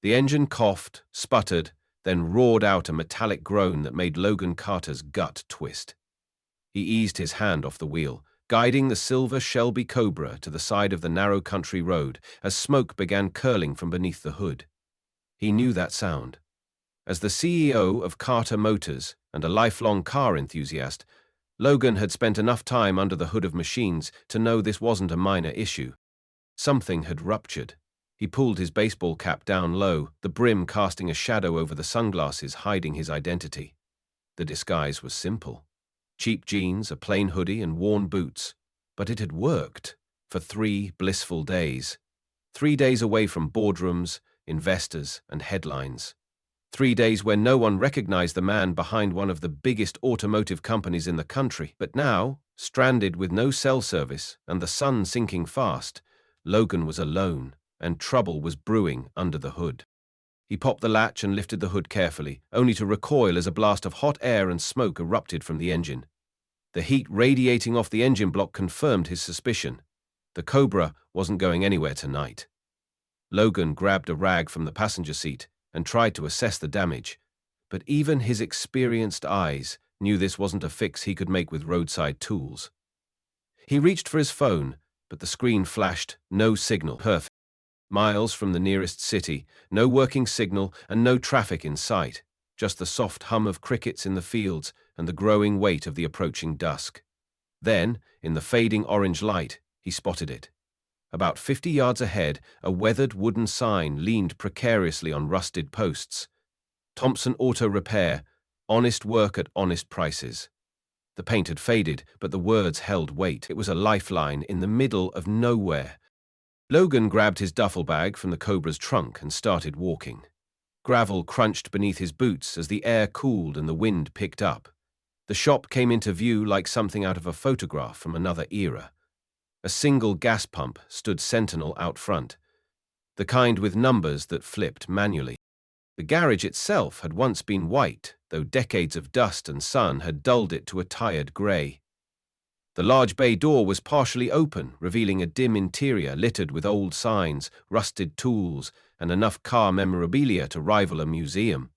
The engine coughed, sputtered, then roared out a metallic groan that made Logan Carter's gut twist. He eased his hand off the wheel, guiding the silver Shelby Cobra to the side of the narrow country road as smoke began curling from beneath the hood. He knew that sound. As the CEO of Carter Motors and a lifelong car enthusiast, Logan had spent enough time under the hood of machines to know this wasn't a minor issue. Something had ruptured. He pulled his baseball cap down low, the brim casting a shadow over the sunglasses hiding his identity. The disguise was simple. Cheap jeans, a plain hoodie, and worn boots. But it had worked for 3 blissful days. 3 days away from boardrooms, investors, and headlines. 3 days where no one recognized the man behind one of the biggest automotive companies in the country. But now, stranded with no cell service and the sun sinking fast, Logan was alone, and trouble was brewing under the hood. He popped the latch and lifted the hood carefully, only to recoil as a blast of hot air and smoke erupted from the engine. The heat radiating off the engine block confirmed his suspicion. The Cobra wasn't going anywhere tonight. Logan grabbed a rag from the passenger seat and tried to assess the damage, but even his experienced eyes knew this wasn't a fix he could make with roadside tools. He reached for his phone, but the screen flashed no signal. Perfect. Miles from the nearest city, no working signal and no traffic in sight, just the soft hum of crickets in the fields and the growing weight of the approaching dusk. Then, in the fading orange light, he spotted it. About 50 yards ahead, a weathered wooden sign leaned precariously on rusted posts. Thompson Auto Repair, honest work at honest prices. The paint had faded, but the words held weight. It was a lifeline in the middle of nowhere. Logan grabbed his duffel bag from the Cobra's trunk and started walking. Gravel crunched beneath his boots as the air cooled and the wind picked up. The shop came into view like something out of a photograph from another era. A single gas pump stood sentinel out front, the kind with numbers that flipped manually. The garage itself had once been white, though decades of dust and sun had dulled it to a tired grey. The large bay door was partially open, revealing a dim interior littered with old signs, rusted tools, and enough car memorabilia to rival a museum.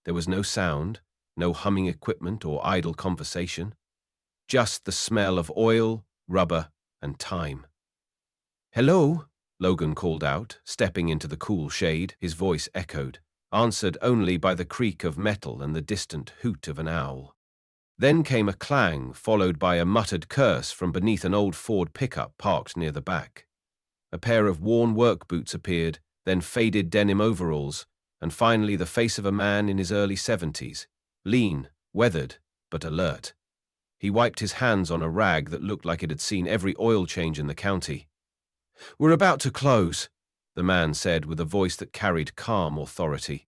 There was no sound, no humming equipment or idle conversation, just the smell of oil, rubber, and time. "Hello," Logan called out, stepping into the cool shade. His voice echoed, answered only by the creak of metal and the distant hoot of an owl. Then came a clang, followed by a muttered curse from beneath an old Ford pickup parked near the back. A pair of worn work boots appeared, then faded denim overalls, and finally the face of a man in his early 70s, lean, weathered, but alert. He wiped his hands on a rag that looked like it had seen every oil change in the county. "We're about to close," the man said with a voice that carried calm authority.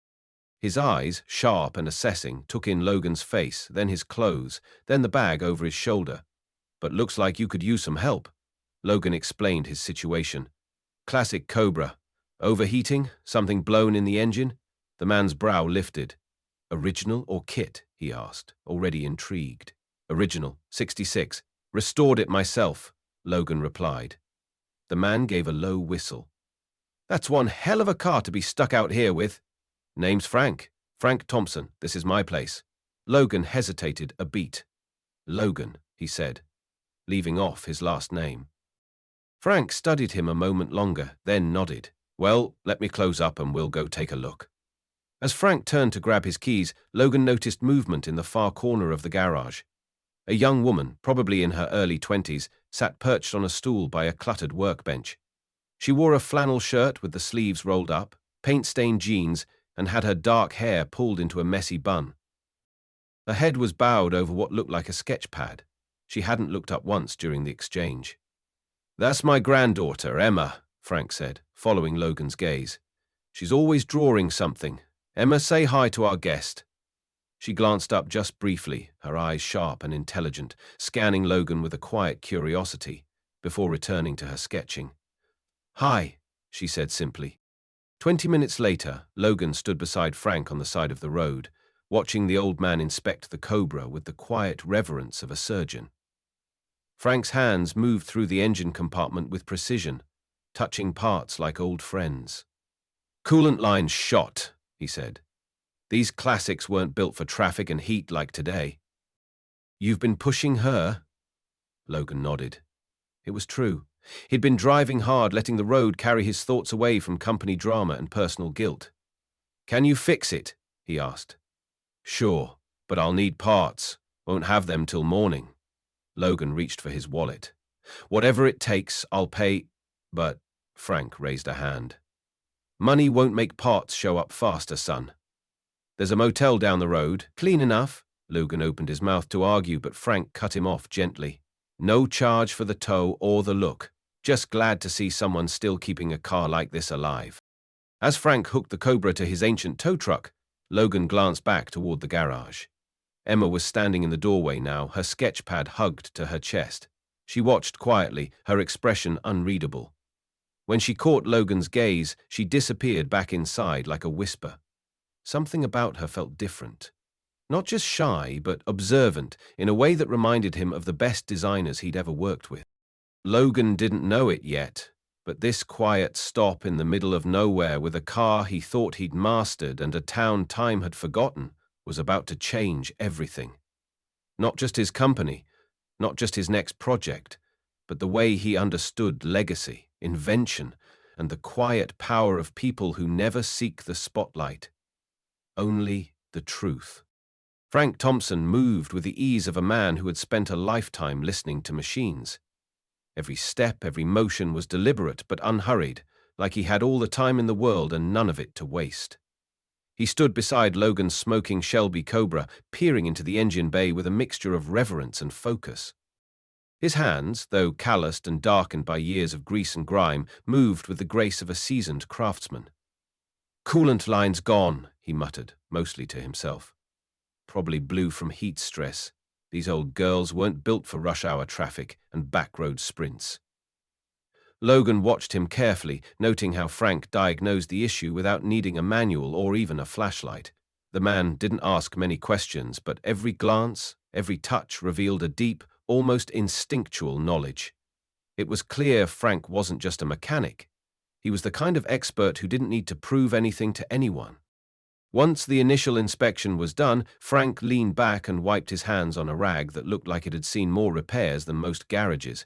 His eyes, sharp and assessing, took in Logan's face, then his clothes, then the bag over his shoulder. "But looks like you could use some help." Logan explained his situation. "Classic Cobra. Overheating? Something blown in the engine?" The man's brow lifted. "Original or kit?" he asked, already intrigued. "Original, 66. Restored it myself," Logan replied. The man gave a low whistle. "That's one hell of a car to be stuck out here with." "Name's Frank Thompson. This is my place." Logan hesitated a beat. "Logan," he said, leaving off his last name. Frank studied him a moment longer, then nodded. "Well, let me close up and we'll go take a look." As Frank turned to grab his keys, Logan noticed movement in the far corner of the garage. A young woman, probably in her early 20s, sat perched on a stool by a cluttered workbench. She wore a flannel shirt with the sleeves rolled up, paint-stained jeans, and had her dark hair pulled into a messy bun. Her head was bowed over what looked like a sketch pad. She hadn't looked up once during the exchange. "That's my granddaughter, Emma," Frank said, following Logan's gaze. "She's always drawing something. Emma, say hi to our guest." She glanced up just briefly, her eyes sharp and intelligent, scanning Logan with a quiet curiosity, before returning to her sketching. "Hi," she said simply. 20 minutes later, Logan stood beside Frank on the side of the road, watching the old man inspect the Cobra with the quiet reverence of a surgeon. Frank's hands moved through the engine compartment with precision, touching parts like old friends. Coolant lines shot, he said. These classics weren't built for traffic and heat like today. You've been pushing her? Logan nodded. It was true. He'd been driving hard, letting the road carry his thoughts away from company drama and personal guilt. Can you fix it? He asked. Sure, but I'll need parts. Won't have them till morning. Logan reached for his wallet. Whatever it takes, I'll pay. But Frank raised a hand. Money won't make parts show up faster, son. There's a motel down the road. Clean enough. Logan opened his mouth to argue, but Frank cut him off gently. No charge for the tow or the look. Just glad to see someone still keeping a car like this alive. As Frank hooked the Cobra to his ancient tow truck, Logan glanced back toward the garage. Emma was standing in the doorway now, her sketch pad hugged to her chest. She watched quietly, her expression unreadable. When she caught Logan's gaze, she disappeared back inside like a whisper. Something about her felt different. Not just shy, but observant, in a way that reminded him of the best designers he'd ever worked with. Logan didn't know it yet, but this quiet stop in the middle of nowhere with a car he thought he'd mastered and a town time had forgotten was about to change everything. Not just his company, not just his next project, but the way he understood legacy, invention, and the quiet power of people who never seek the spotlight. Only the truth. Frank Thompson moved with the ease of a man who had spent a lifetime listening to machines. Every step, every motion was deliberate but unhurried, like he had all the time in the world and none of it to waste. He stood beside Logan's smoking Shelby Cobra, peering into the engine bay with a mixture of reverence and focus. His hands, though calloused and darkened by years of grease and grime, moved with the grace of a seasoned craftsman. Coolant line's gone, he muttered, mostly to himself. Probably blew from heat stress. These old girls weren't built for rush-hour traffic and backroad sprints. Logan watched him carefully, noting how Frank diagnosed the issue without needing a manual or even a flashlight. The man didn't ask many questions, but every glance, every touch revealed a deep, almost instinctual knowledge. It was clear Frank wasn't just a mechanic. He was the kind of expert who didn't need to prove anything to anyone. Once the initial inspection was done, Frank leaned back and wiped his hands on a rag that looked like it had seen more repairs than most garages.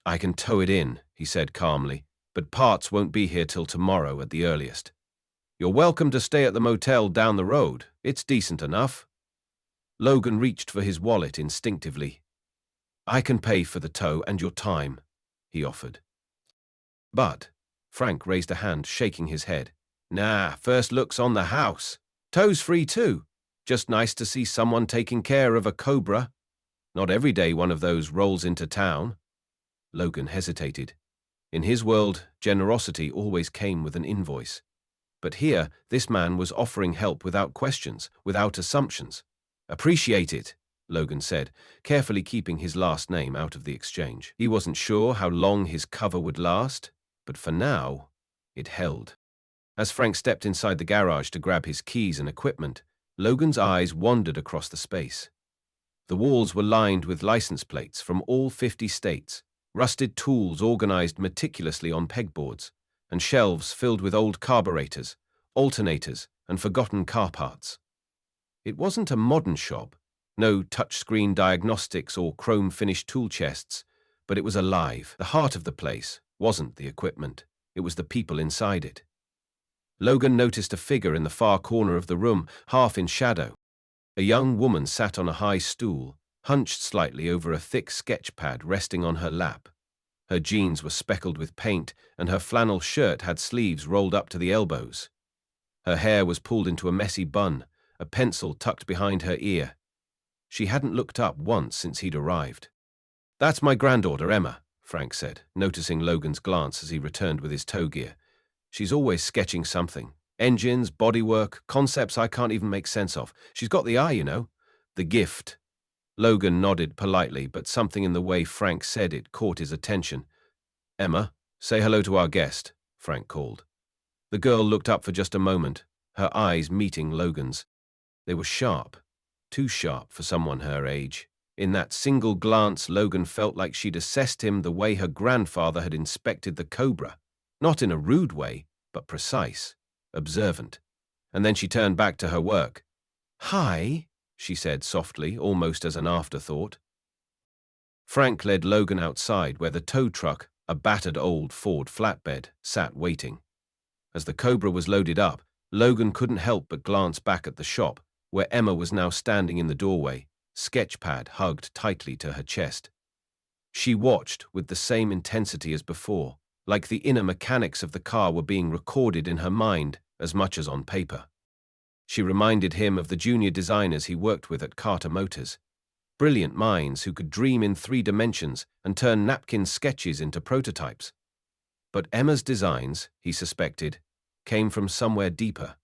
I can tow it in, he said calmly, but parts won't be here till tomorrow at the earliest. You're welcome to stay at the motel down the road. It's decent enough. Logan reached for his wallet instinctively. I can pay for the tow and your time, he offered. But Frank raised a hand, shaking his head. Nah, first look's on the house. Tow's free too. Just nice to see someone taking care of a Cobra. Not every day one of those rolls into town. Logan hesitated. In his world, generosity always came with an invoice. But here, this man was offering help without questions, without assumptions. Appreciate it, Logan said, carefully keeping his last name out of the exchange. He wasn't sure how long his cover would last, but for now, it held. As Frank stepped inside the garage to grab his keys and equipment, Logan's eyes wandered across the space. The walls were lined with license plates from all 50 states, rusted tools organized meticulously on pegboards, and shelves filled with old carburetors, alternators, and forgotten car parts. It wasn't a modern shop, no touchscreen diagnostics or chrome-finished tool chests, but it was alive. The heart of the place wasn't the equipment, it was the people inside it. Logan noticed a figure in the far corner of the room, half in shadow. A young woman sat on a high stool, hunched slightly over a thick sketch pad resting on her lap. Her jeans were speckled with paint, and her flannel shirt had sleeves rolled up to the elbows. Her hair was pulled into a messy bun, a pencil tucked behind her ear. She hadn't looked up once since he'd arrived. That's my granddaughter, Emma, Frank said, noticing Logan's glance as he returned with his tow gear. She's always sketching something. Engines, bodywork, concepts I can't even make sense of. She's got the eye, you know. The gift. Logan nodded politely, but something in the way Frank said it caught his attention. Emma, say hello to our guest, Frank called. The girl looked up for just a moment, her eyes meeting Logan's. They were sharp, too sharp for someone her age. In that single glance, Logan felt like she'd assessed him the way her grandfather had inspected the Cobra. Not in a rude way, but precise. observant. And then she turned back to her work. "Hi," she said softly, almost as an afterthought. Frank led Logan outside where the tow truck, a battered old Ford flatbed, sat waiting. As the Cobra was loaded up, Logan couldn't help but glance back at the shop, where Emma was now standing in the doorway, sketchpad hugged tightly to her chest. She watched with the same intensity as before, like the inner mechanics of the car were being recorded in her mind as much as on paper. She reminded him of the junior designers he worked with at Carter Motors. Brilliant minds who could dream in 3 dimensions and turn napkin sketches into prototypes. But Emma's designs, he suspected, came from somewhere deeper,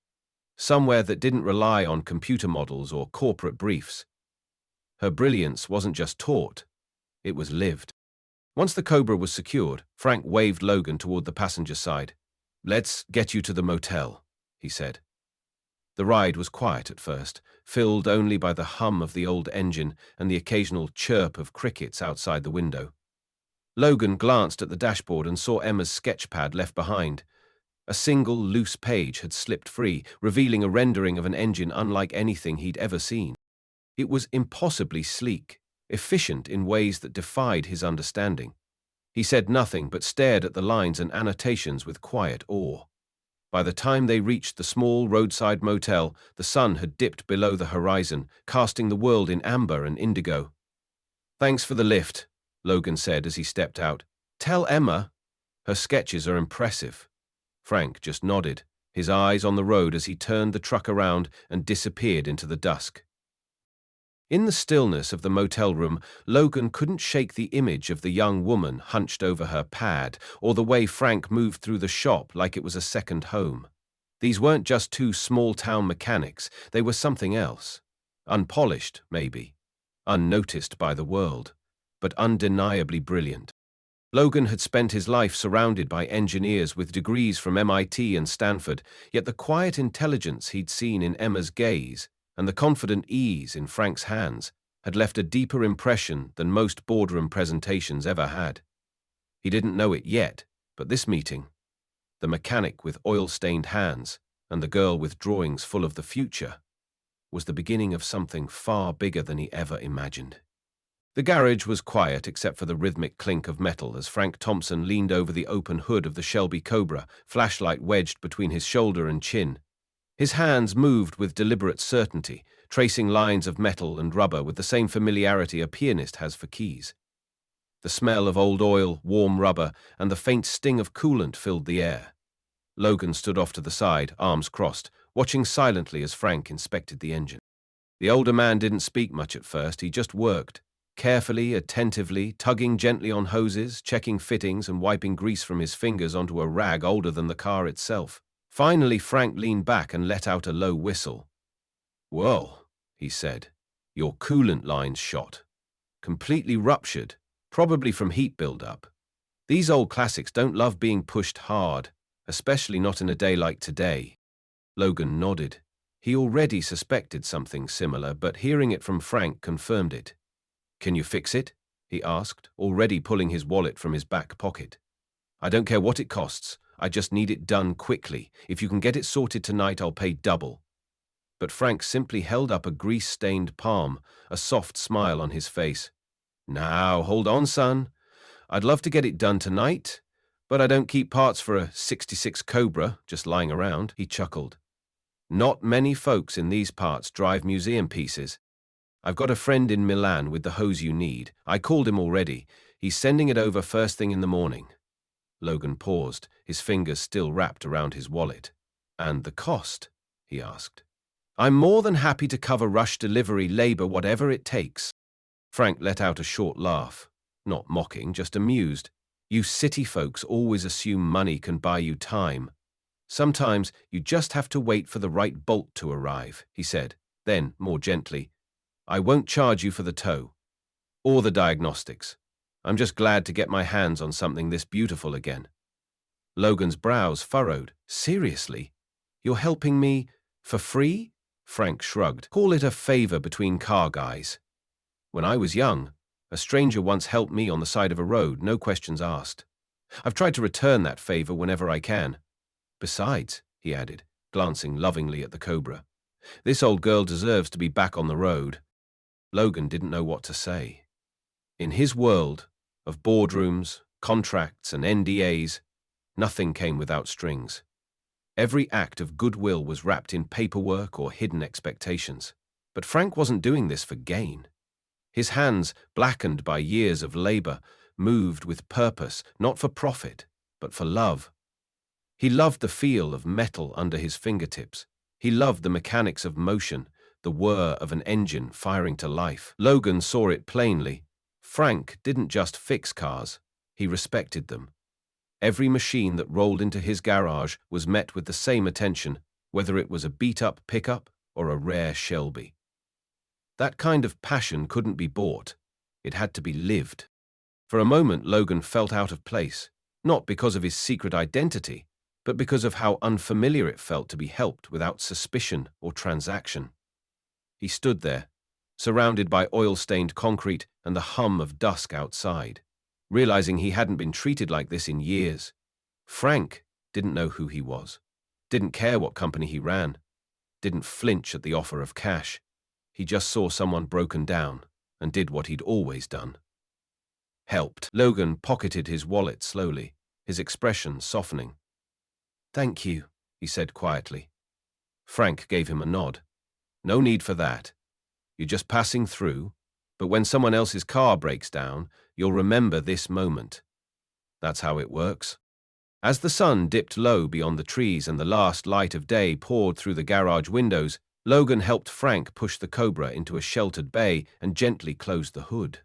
somewhere that didn't rely on computer models or corporate briefs. Her brilliance wasn't just taught, it was lived. Once the Cobra was secured, Frank waved Logan toward the passenger side. "Let's get you to the motel," he said. The ride was quiet at first, filled only by the hum of the old engine and the occasional chirp of crickets outside the window. Logan glanced at the dashboard and saw Emma's sketchpad left behind. A single loose page had slipped free, revealing a rendering of an engine unlike anything he'd ever seen. It was impossibly sleek, efficient in ways that defied his understanding. He said nothing but stared at the lines and annotations with quiet awe. By the time they reached the small roadside motel, the sun had dipped below the horizon, casting the world in amber and indigo. "Thanks for the lift," Logan said as he stepped out. "Tell Emma her sketches are impressive." Frank just nodded, his eyes on the road as he turned the truck around and disappeared into the dusk. In the stillness of the motel room, Logan couldn't shake the image of the young woman hunched over her pad, or the way Frank moved through the shop like it was a second home. These weren't just 2 small-town mechanics, they were something else. Unpolished, maybe. Unnoticed by the world, but undeniably brilliant. Logan had spent his life surrounded by engineers with degrees from MIT and Stanford, yet the quiet intelligence he'd seen in Emma's gaze and the confident ease in Frank's hands had left a deeper impression than most boardroom presentations ever had. He didn't know it yet, but this meeting, the mechanic with oil-stained hands and the girl with drawings full of the future, was the beginning of something far bigger than he ever imagined. The garage was quiet except for the rhythmic clink of metal as Frank Thompson leaned over the open hood of the Shelby Cobra, flashlight wedged between his shoulder and chin. His hands moved with deliberate certainty, tracing lines of metal and rubber with the same familiarity a pianist has for keys. The smell of old oil, warm rubber, and the faint sting of coolant filled the air. Logan stood off to the side, arms crossed, watching silently as Frank inspected the engine. The older man didn't speak much at first, he just worked, carefully, attentively, tugging gently on hoses, checking fittings and wiping grease from his fingers onto a rag older than the car itself. Finally, Frank leaned back and let out a low whistle. "Well," he said, "your coolant line's shot. Completely ruptured, probably from heat buildup. These old classics don't love being pushed hard, especially not in a day like today." Logan nodded. He already suspected something similar, but hearing it from Frank confirmed it. "Can you fix it?" he asked, already pulling his wallet from his back pocket. "I don't care what it costs. I just need it done quickly. If you can get it sorted tonight, I'll pay double." But Frank simply held up a grease-stained palm, a soft smile on his face. "Now, hold on, son. I'd love to get it done tonight, but I don't keep parts for a '66 Cobra just lying around," he chuckled. "Not many folks in these parts drive museum pieces. I've got a friend in Milan with the hose you need. I called him already. He's sending it over first thing in the morning." Logan paused, his fingers still wrapped around his wallet. "And the cost?" he asked. "I'm more than happy to cover rush delivery, labor, whatever it takes." Frank let out a short laugh. Not mocking, just amused. "You city folks always assume money can buy you time. Sometimes you just have to wait for the right bolt to arrive," he said. Then, more gently, "I won't charge you for the tow or the diagnostics. I'm just glad to get my hands on something this beautiful again." Logan's brows furrowed. "Seriously? You're helping me for free?" Frank shrugged. "Call it a favor between car guys. When I was young, a stranger once helped me on the side of a road, no questions asked. I've tried to return that favor whenever I can. Besides," he added, glancing lovingly at the Cobra. This old girl deserves to be back on the road. Logan didn't know what to say. In his world of boardrooms, contracts, and NDAs, nothing came without strings. Every act of goodwill was wrapped in paperwork or hidden expectations. But Frank wasn't doing this for gain. His hands, blackened by years of labor, moved with purpose, not for profit, but for love. He loved the feel of metal under his fingertips. He loved the mechanics of motion, the whir of an engine firing to life. Logan saw it plainly. Frank didn't just fix cars, he respected them. Every machine that rolled into his garage was met with the same attention, whether it was a beat-up pickup or a rare Shelby. That kind of passion couldn't be bought. It had to be lived. For a moment, Logan felt out of place, not because of his secret identity, but because of how unfamiliar it felt to be helped without suspicion or transaction. He stood there, surrounded by oil-stained concrete and the hum of dusk outside, realizing he hadn't been treated like this in years. Frank didn't know who he was, didn't care what company he ran, didn't flinch at the offer of cash. He just saw someone broken down and did what he'd always done. Helped. Logan pocketed his wallet slowly, his expression softening. "Thank you," he said quietly. Frank gave him a nod. "No need for that. You're just passing through, but when someone else's car breaks down, you'll remember this moment." That's how it works. As the sun dipped low beyond the trees and the last light of day poured through the garage windows, Logan helped Frank push the Cobra into a sheltered bay and gently closed the hood.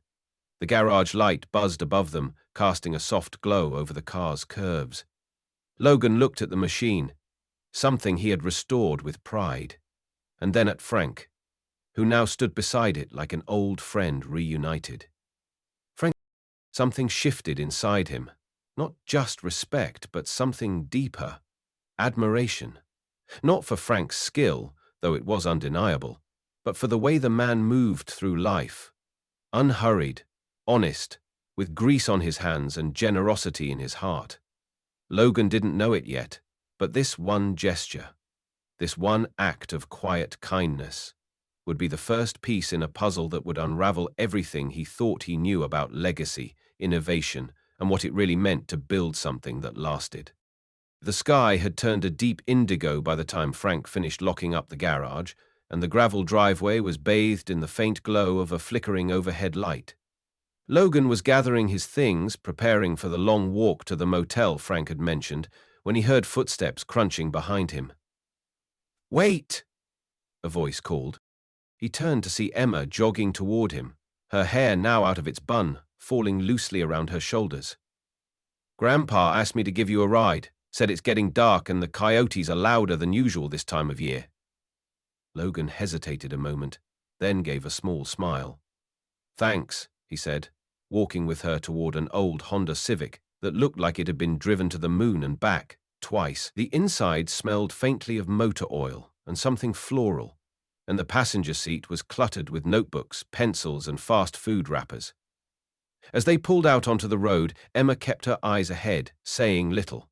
The garage light buzzed above them, casting a soft glow over the car's curves. Logan looked at the machine, something he had restored with pride, and then at Frank, who now stood beside it like an old friend reunited. Something shifted inside him, not just respect, but something deeper, admiration. Not for Frank's skill, though it was undeniable, but for the way the man moved through life, unhurried, honest, with grease on his hands and generosity in his heart. Logan didn't know it yet, but this one gesture, this one act of quiet kindness, would be the first piece in a puzzle that would unravel everything he thought he knew about legacy, innovation, and what it really meant to build something that lasted. The sky had turned a deep indigo by the time Frank finished locking up the garage, and the gravel driveway was bathed in the faint glow of a flickering overhead light. Logan was gathering his things, preparing for the long walk to the motel Frank had mentioned, when he heard footsteps crunching behind him. "Wait!" a voice called. He turned to see Emma jogging toward him, her hair now out of its bun, falling loosely around her shoulders. "Grandpa asked me to give you a ride. Said it's getting dark and the coyotes are louder than usual this time of year." Logan hesitated a moment, then gave a small smile. "Thanks," he said, walking with her toward an old Honda Civic that looked like it had been driven to the moon and back twice. The inside smelled faintly of motor oil and something floral, and the passenger seat was cluttered with notebooks, pencils, and fast food wrappers. As they pulled out onto the road, Emma kept her eyes ahead, saying little.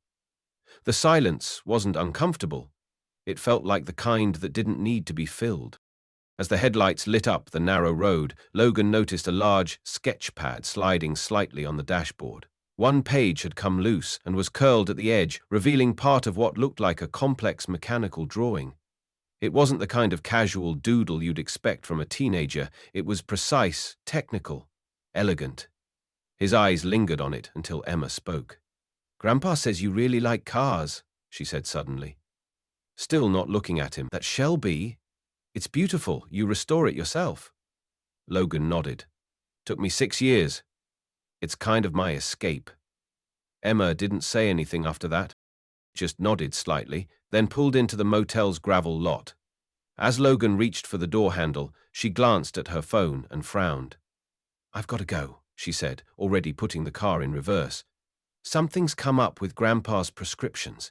The silence wasn't uncomfortable. It felt like the kind that didn't need to be filled. As the headlights lit up the narrow road, Logan noticed a large sketch pad sliding slightly on the dashboard. One page had come loose and was curled at the edge, revealing part of what looked like a complex mechanical drawing. It wasn't the kind of casual doodle you'd expect from a teenager. It was precise, technical, elegant. His eyes lingered on it until Emma spoke. "Grandpa says you really like cars," she said suddenly. Still not looking at him. "That Shelby? It's beautiful. You restore it yourself." Logan nodded. "Took me 6 years. It's kind of my escape." Emma didn't say anything after that, just nodded slightly, then pulled into the motel's gravel lot. As Logan reached for the door handle, she glanced at her phone and frowned. "I've got to go," she said, already putting the car in reverse. "Something's come up with Grandpa's prescriptions."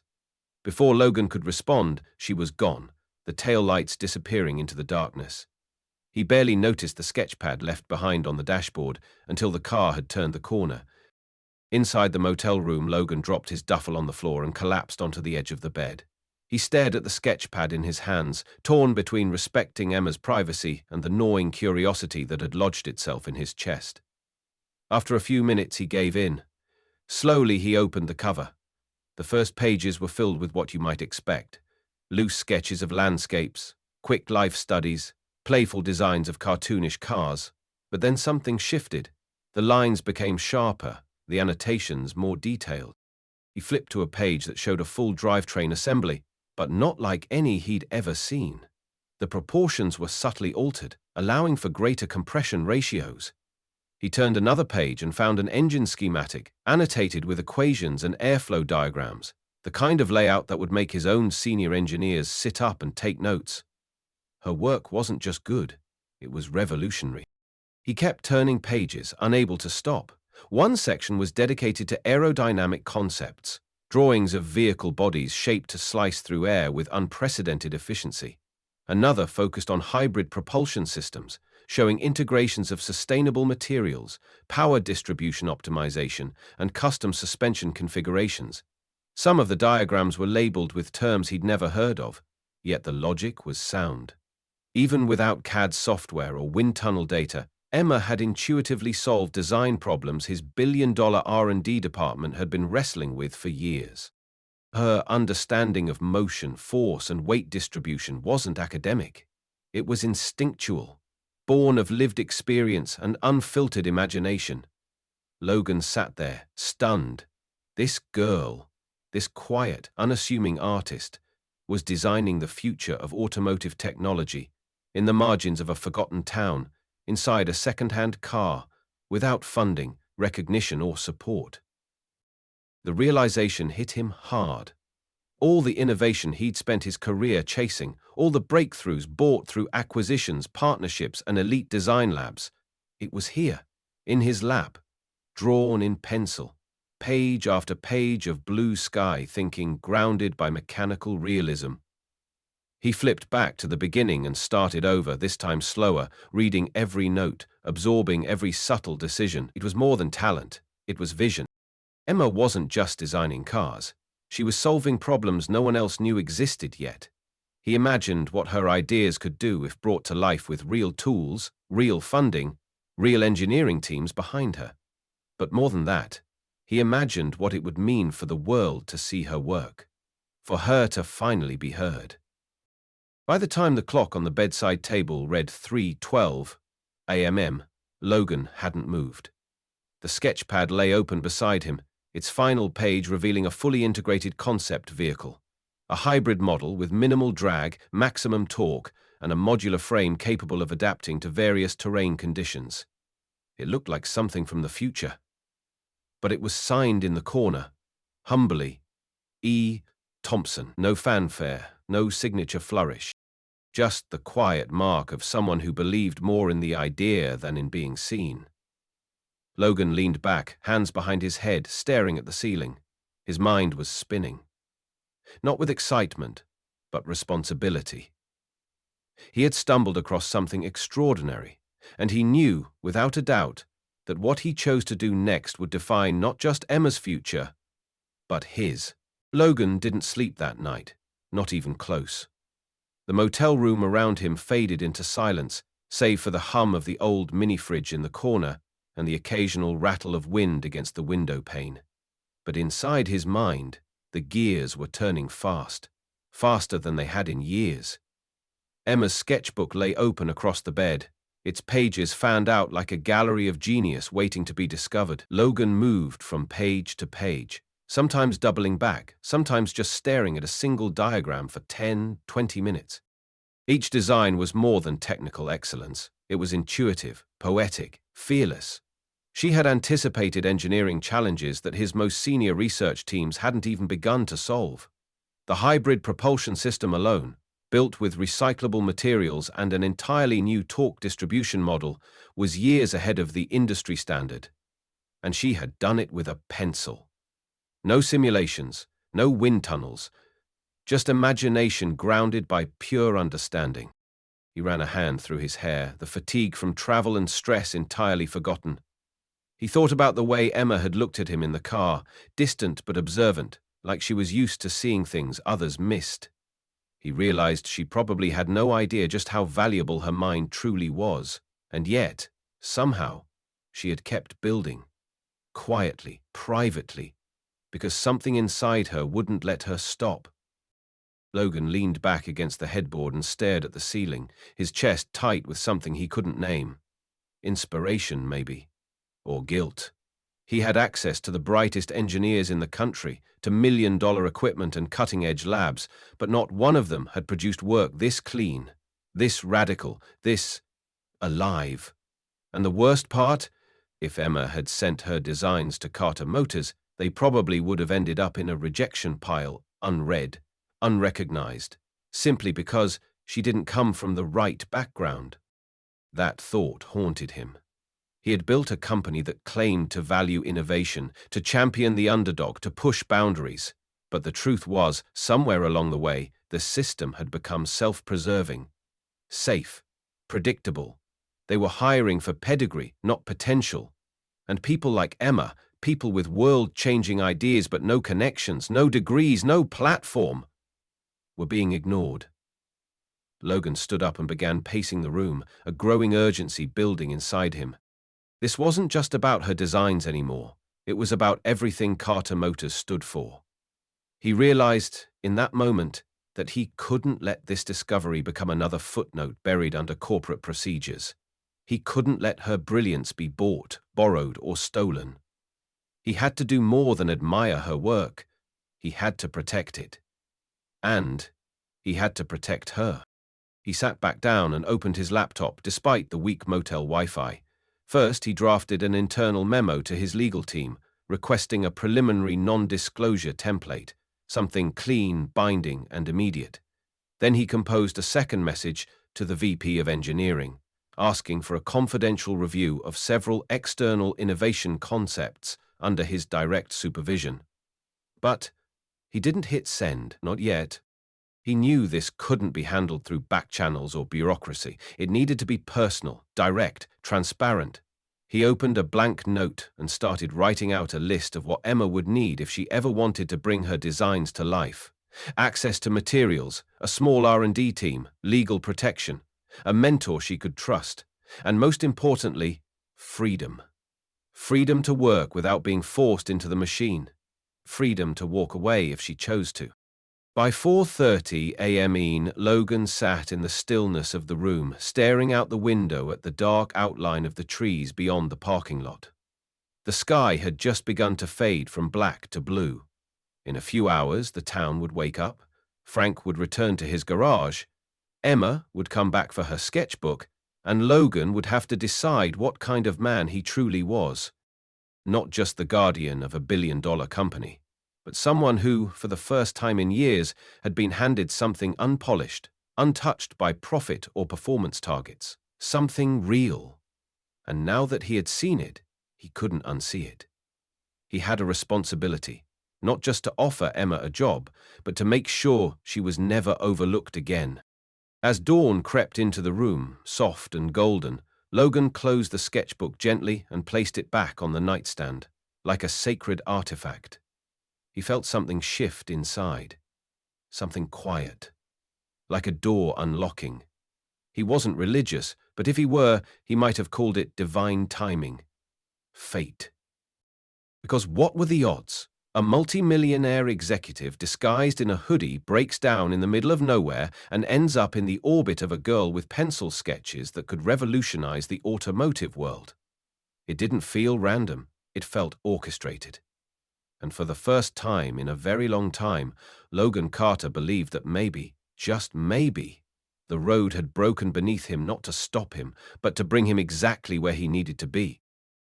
Before Logan could respond, she was gone, the taillights disappearing into the darkness. He barely noticed the sketchpad left behind on the dashboard until the car had turned the corner. Inside the motel room, Logan dropped his duffel on the floor and collapsed onto the edge of the bed. He stared at the sketch pad in his hands, torn between respecting Emma's privacy and the gnawing curiosity that had lodged itself in his chest. After a few minutes, he gave in. Slowly, he opened the cover. The first pages were filled with what you might expect: loose sketches of landscapes, quick life studies, playful designs of cartoonish cars. But then something shifted. The lines became sharper, the annotations more detailed. He flipped to a page that showed a full drivetrain assembly, but not like any he'd ever seen. The proportions were subtly altered, allowing for greater compression ratios. He turned another page and found an engine schematic, annotated with equations and airflow diagrams, the kind of layout that would make his own senior engineers sit up and take notes. Her work wasn't just good, it was revolutionary. He kept turning pages, unable to stop. One section was dedicated to aerodynamic concepts, drawings of vehicle bodies shaped to slice through air with unprecedented efficiency. Another focused on hybrid propulsion systems, showing integrations of sustainable materials, power distribution optimization, and custom suspension configurations. Some of the diagrams were labeled with terms he'd never heard of, yet the logic was sound. Even without CAD software or wind tunnel data, Emma had intuitively solved design problems his billion-dollar R&D department had been wrestling with for years. Her understanding of motion, force, and weight distribution wasn't academic. It was instinctual, born of lived experience and unfiltered imagination. Logan sat there, stunned. This girl, this quiet, unassuming artist, was designing the future of automotive technology in the margins of a forgotten town, inside a second-hand car, without funding, recognition, or support. The realization hit him hard. All the innovation he'd spent his career chasing, all the breakthroughs bought through acquisitions, partnerships, and elite design labs, it was here, in his lap, drawn in pencil, page after page of blue sky thinking grounded by mechanical realism. He flipped back to the beginning and started over, this time slower, reading every note, absorbing every subtle decision. It was more than talent, it was vision. Emma wasn't just designing cars. She was solving problems no one else knew existed yet. He imagined what her ideas could do if brought to life with real tools, real funding, real engineering teams behind her. But more than that, he imagined what it would mean for the world to see her work, for her to finally be heard. By the time the clock on the bedside table read 3:12 a.m., Logan hadn't moved. The sketchpad lay open beside him, its final page revealing a fully integrated concept vehicle, a hybrid model with minimal drag, maximum torque, and a modular frame capable of adapting to various terrain conditions. It looked like something from the future. But it was signed in the corner, humbly, E. Thompson. No fanfare, no signature flourish. Just the quiet mark of someone who believed more in the idea than in being seen. Logan leaned back, hands behind his head, staring at the ceiling. His mind was spinning. Not with excitement, but responsibility. He had stumbled across something extraordinary, and he knew, without a doubt, that what he chose to do next would define not just Emma's future, but his. Logan didn't sleep that night, not even close. The motel room around him faded into silence, save for the hum of the old mini-fridge in the corner and the occasional rattle of wind against the window pane. But inside his mind, the gears were turning fast, faster than they had in years. Emma's sketchbook lay open across the bed, its pages fanned out like a gallery of genius waiting to be discovered. Logan moved from page to page, sometimes doubling back, sometimes just staring at a single diagram for 10, 20 minutes. Each design was more than technical excellence. It was intuitive, poetic, fearless. She had anticipated engineering challenges that his most senior research teams hadn't even begun to solve. The hybrid propulsion system alone, built with recyclable materials and an entirely new torque distribution model, was years ahead of the industry standard. And she had done it with a pencil. No simulations, no wind tunnels, just imagination grounded by pure understanding. He ran a hand through his hair, the fatigue from travel and stress entirely forgotten. He thought about the way Emma had looked at him in the car, distant but observant, like she was used to seeing things others missed. He realized she probably had no idea just how valuable her mind truly was, and yet, somehow, she had kept building, quietly, privately, because something inside her wouldn't let her stop. Logan leaned back against the headboard and stared at the ceiling, his chest tight with something he couldn't name. Inspiration, maybe. Or guilt. He had access to the brightest engineers in the country, to million-dollar equipment and cutting-edge labs, but not one of them had produced work this clean, this radical, this alive. And the worst part? If Emma had sent her designs to Carter Motors, they probably would have ended up in a rejection pile, unread, unrecognized, simply because she didn't come from the right background. That thought haunted him. He had built a company that claimed to value innovation, to champion the underdog, to push boundaries. But the truth was, somewhere along the way, the system had become self-preserving, safe, predictable. They were hiring for pedigree, not potential. And people like Emma, people with world-changing ideas but no connections, no degrees, no platform, were being ignored. Logan stood up and began pacing the room, a growing urgency building inside him. This wasn't just about her designs anymore. It was about everything Carter Motors stood for. He realized, in that moment, that he couldn't let this discovery become another footnote buried under corporate procedures. He couldn't let her brilliance be bought, borrowed, or stolen. He had to do more than admire her work. He had to protect it. And he had to protect her. He sat back down and opened his laptop despite the weak motel Wi-Fi. First, he drafted an internal memo to his legal team, requesting a preliminary non-disclosure template, something clean, binding, and immediate. Then he composed a second message to the VP of Engineering, asking for a confidential review of several external innovation concepts under his direct supervision. But he didn't hit send, not yet. He knew this couldn't be handled through back channels or bureaucracy. It needed to be personal, direct, transparent. He opened a blank note and started writing out a list of what Emma would need if she ever wanted to bring her designs to life. Access to materials, a small R&D team, legal protection, a mentor she could trust, and most importantly, freedom. Freedom to work without being forced into the machine. Freedom to walk away if she chose to. By 4:30 a.m. Logan sat in the stillness of the room, staring out the window at the dark outline of the trees beyond the parking lot. The sky had just begun to fade from black to blue. In a few hours, the town would wake up, Frank would return to his garage, Emma would come back for her sketchbook, and Logan would have to decide what kind of man he truly was. Not just the guardian of a billion-dollar company, but someone who, for the first time in years, had been handed something unpolished, untouched by profit or performance targets, something real. And now that he had seen it, he couldn't unsee it. He had a responsibility, not just to offer Emma a job, but to make sure she was never overlooked again. As dawn crept into the room, soft and golden, Logan closed the sketchbook gently and placed it back on the nightstand, like a sacred artifact. He felt something shift inside, something quiet, like a door unlocking. He wasn't religious, but if he were, he might have called it divine timing, fate. Because what were the odds? A multi-millionaire executive disguised in a hoodie breaks down in the middle of nowhere and ends up in the orbit of a girl with pencil sketches that could revolutionize the automotive world. It didn't feel random, it felt orchestrated. And for the first time in a very long time, Logan Carter believed that maybe, just maybe, the road had broken beneath him not to stop him, but to bring him exactly where he needed to be.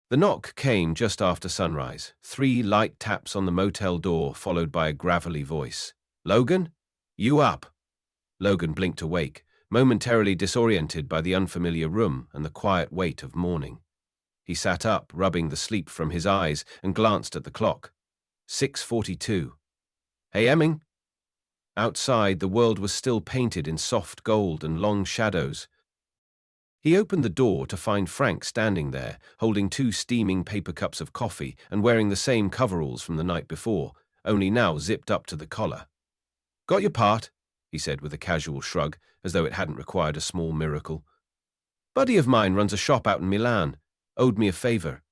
The knock came just after sunrise, 3 light taps on the motel door followed by a gravelly voice. "Logan? You up?" Logan blinked awake, momentarily disoriented by the unfamiliar room and the quiet weight of morning. He sat up, rubbing the sleep from his eyes, and glanced at the clock. 6:42. "Hey, Emming." Outside, the world was still painted in soft gold and long shadows. He opened the door to find Frank standing there, holding 2 steaming paper cups of coffee and wearing the same coveralls from the night before, only now zipped up to the collar. "Got your part?" he said with a casual shrug, as though it hadn't required a small miracle. Buddy of mine runs a shop out in Milan. Owed me a favor.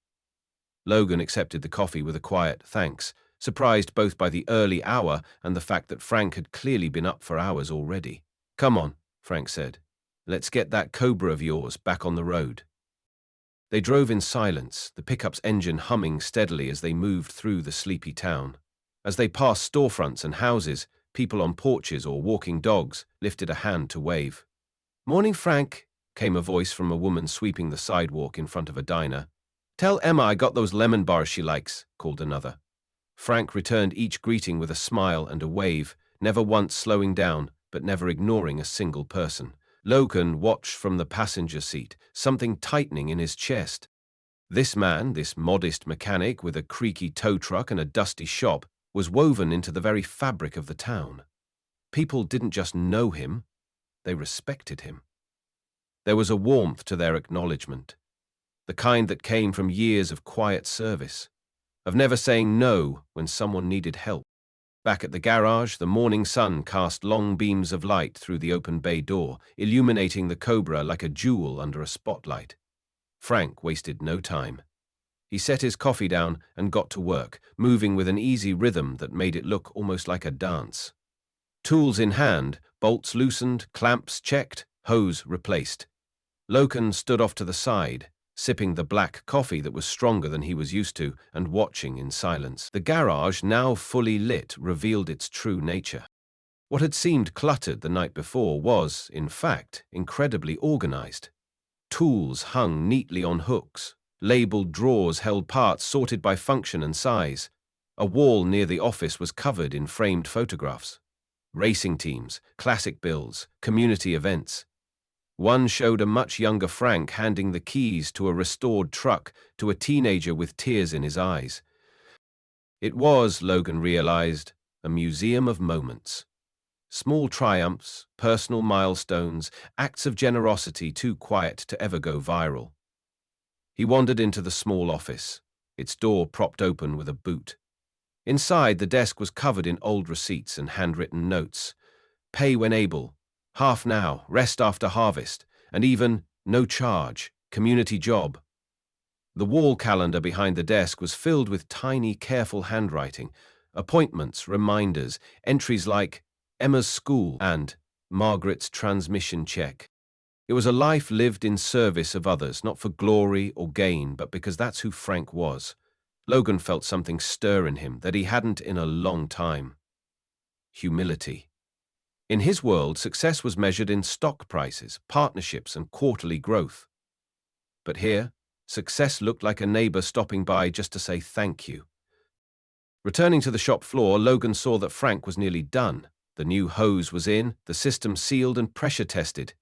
Logan accepted the coffee with a quiet thanks, surprised both by the early hour and the fact that Frank had clearly been up for hours already. Come on, Frank said. Let's get that Cobra of yours back on the road. They drove in silence, the pickup's engine humming steadily as they moved through the sleepy town. As they passed storefronts and houses, people on porches or walking dogs lifted a hand to wave. Morning, Frank, came a voice from a woman sweeping the sidewalk in front of a diner. Tell Emma I got those lemon bars she likes, called another. Frank returned each greeting with a smile and a wave, never once slowing down, but never ignoring a single person. Logan watched from the passenger seat, something tightening in his chest. This man, this modest mechanic with a creaky tow truck and a dusty shop, was woven into the very fabric of the town. People didn't just know him, they respected him. There was a warmth to their acknowledgement, the kind that came from years of quiet service, of never saying no when someone needed help. Back at the garage, the morning sun cast long beams of light through the open bay door, illuminating the Cobra like a jewel under a spotlight. Frank wasted no time. He set his coffee down and got to work, moving with an easy rhythm that made it look almost like a dance. Tools in hand, bolts loosened, clamps checked, hose replaced. Logan stood off to the side, sipping the black coffee that was stronger than he was used to and watching in silence. The garage, now fully lit, revealed its true nature. What had seemed cluttered the night before was, in fact, incredibly organized. Tools hung neatly on hooks. Labeled drawers held parts sorted by function and size. A wall near the office was covered in framed photographs. Racing teams, classic builds, community events. One showed a much younger Frank handing the keys to a restored truck to a teenager with tears in his eyes. It was, Logan realized, a museum of moments. Small triumphs, personal milestones, acts of generosity too quiet to ever go viral. He wandered into the small office, its door propped open with a boot. Inside, the desk was covered in old receipts and handwritten notes. Pay when able, half now, rest after harvest, and even no charge, community job. The wall calendar behind the desk was filled with tiny, careful handwriting, appointments, reminders, entries like Emma's school and Margaret's transmission check. It was a life lived in service of others, not for glory or gain, but because that's who Frank was. Logan felt something stir in him that he hadn't in a long time. Humility. In his world, success was measured in stock prices, partnerships, and quarterly growth. But here, success looked like a neighbor stopping by just to say thank you. Returning to the shop floor, Logan saw that Frank was nearly done. The new hose was in, the system sealed and pressure tested.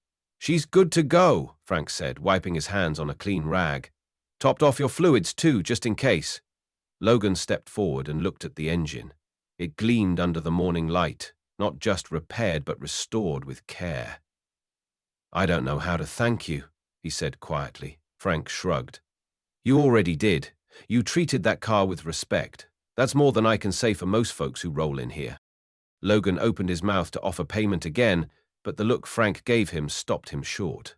She's good to go, Frank said, wiping his hands on a clean rag. Topped off your fluids too, just in case. Logan stepped forward and looked at the engine. It gleamed under the morning light, not just repaired but restored with care. I don't know how to thank you, he said quietly. Frank shrugged. You already did. You treated that car with respect. That's more than I can say for most folks who roll in here. Logan opened his mouth to offer payment again, but the look Frank gave him stopped him short.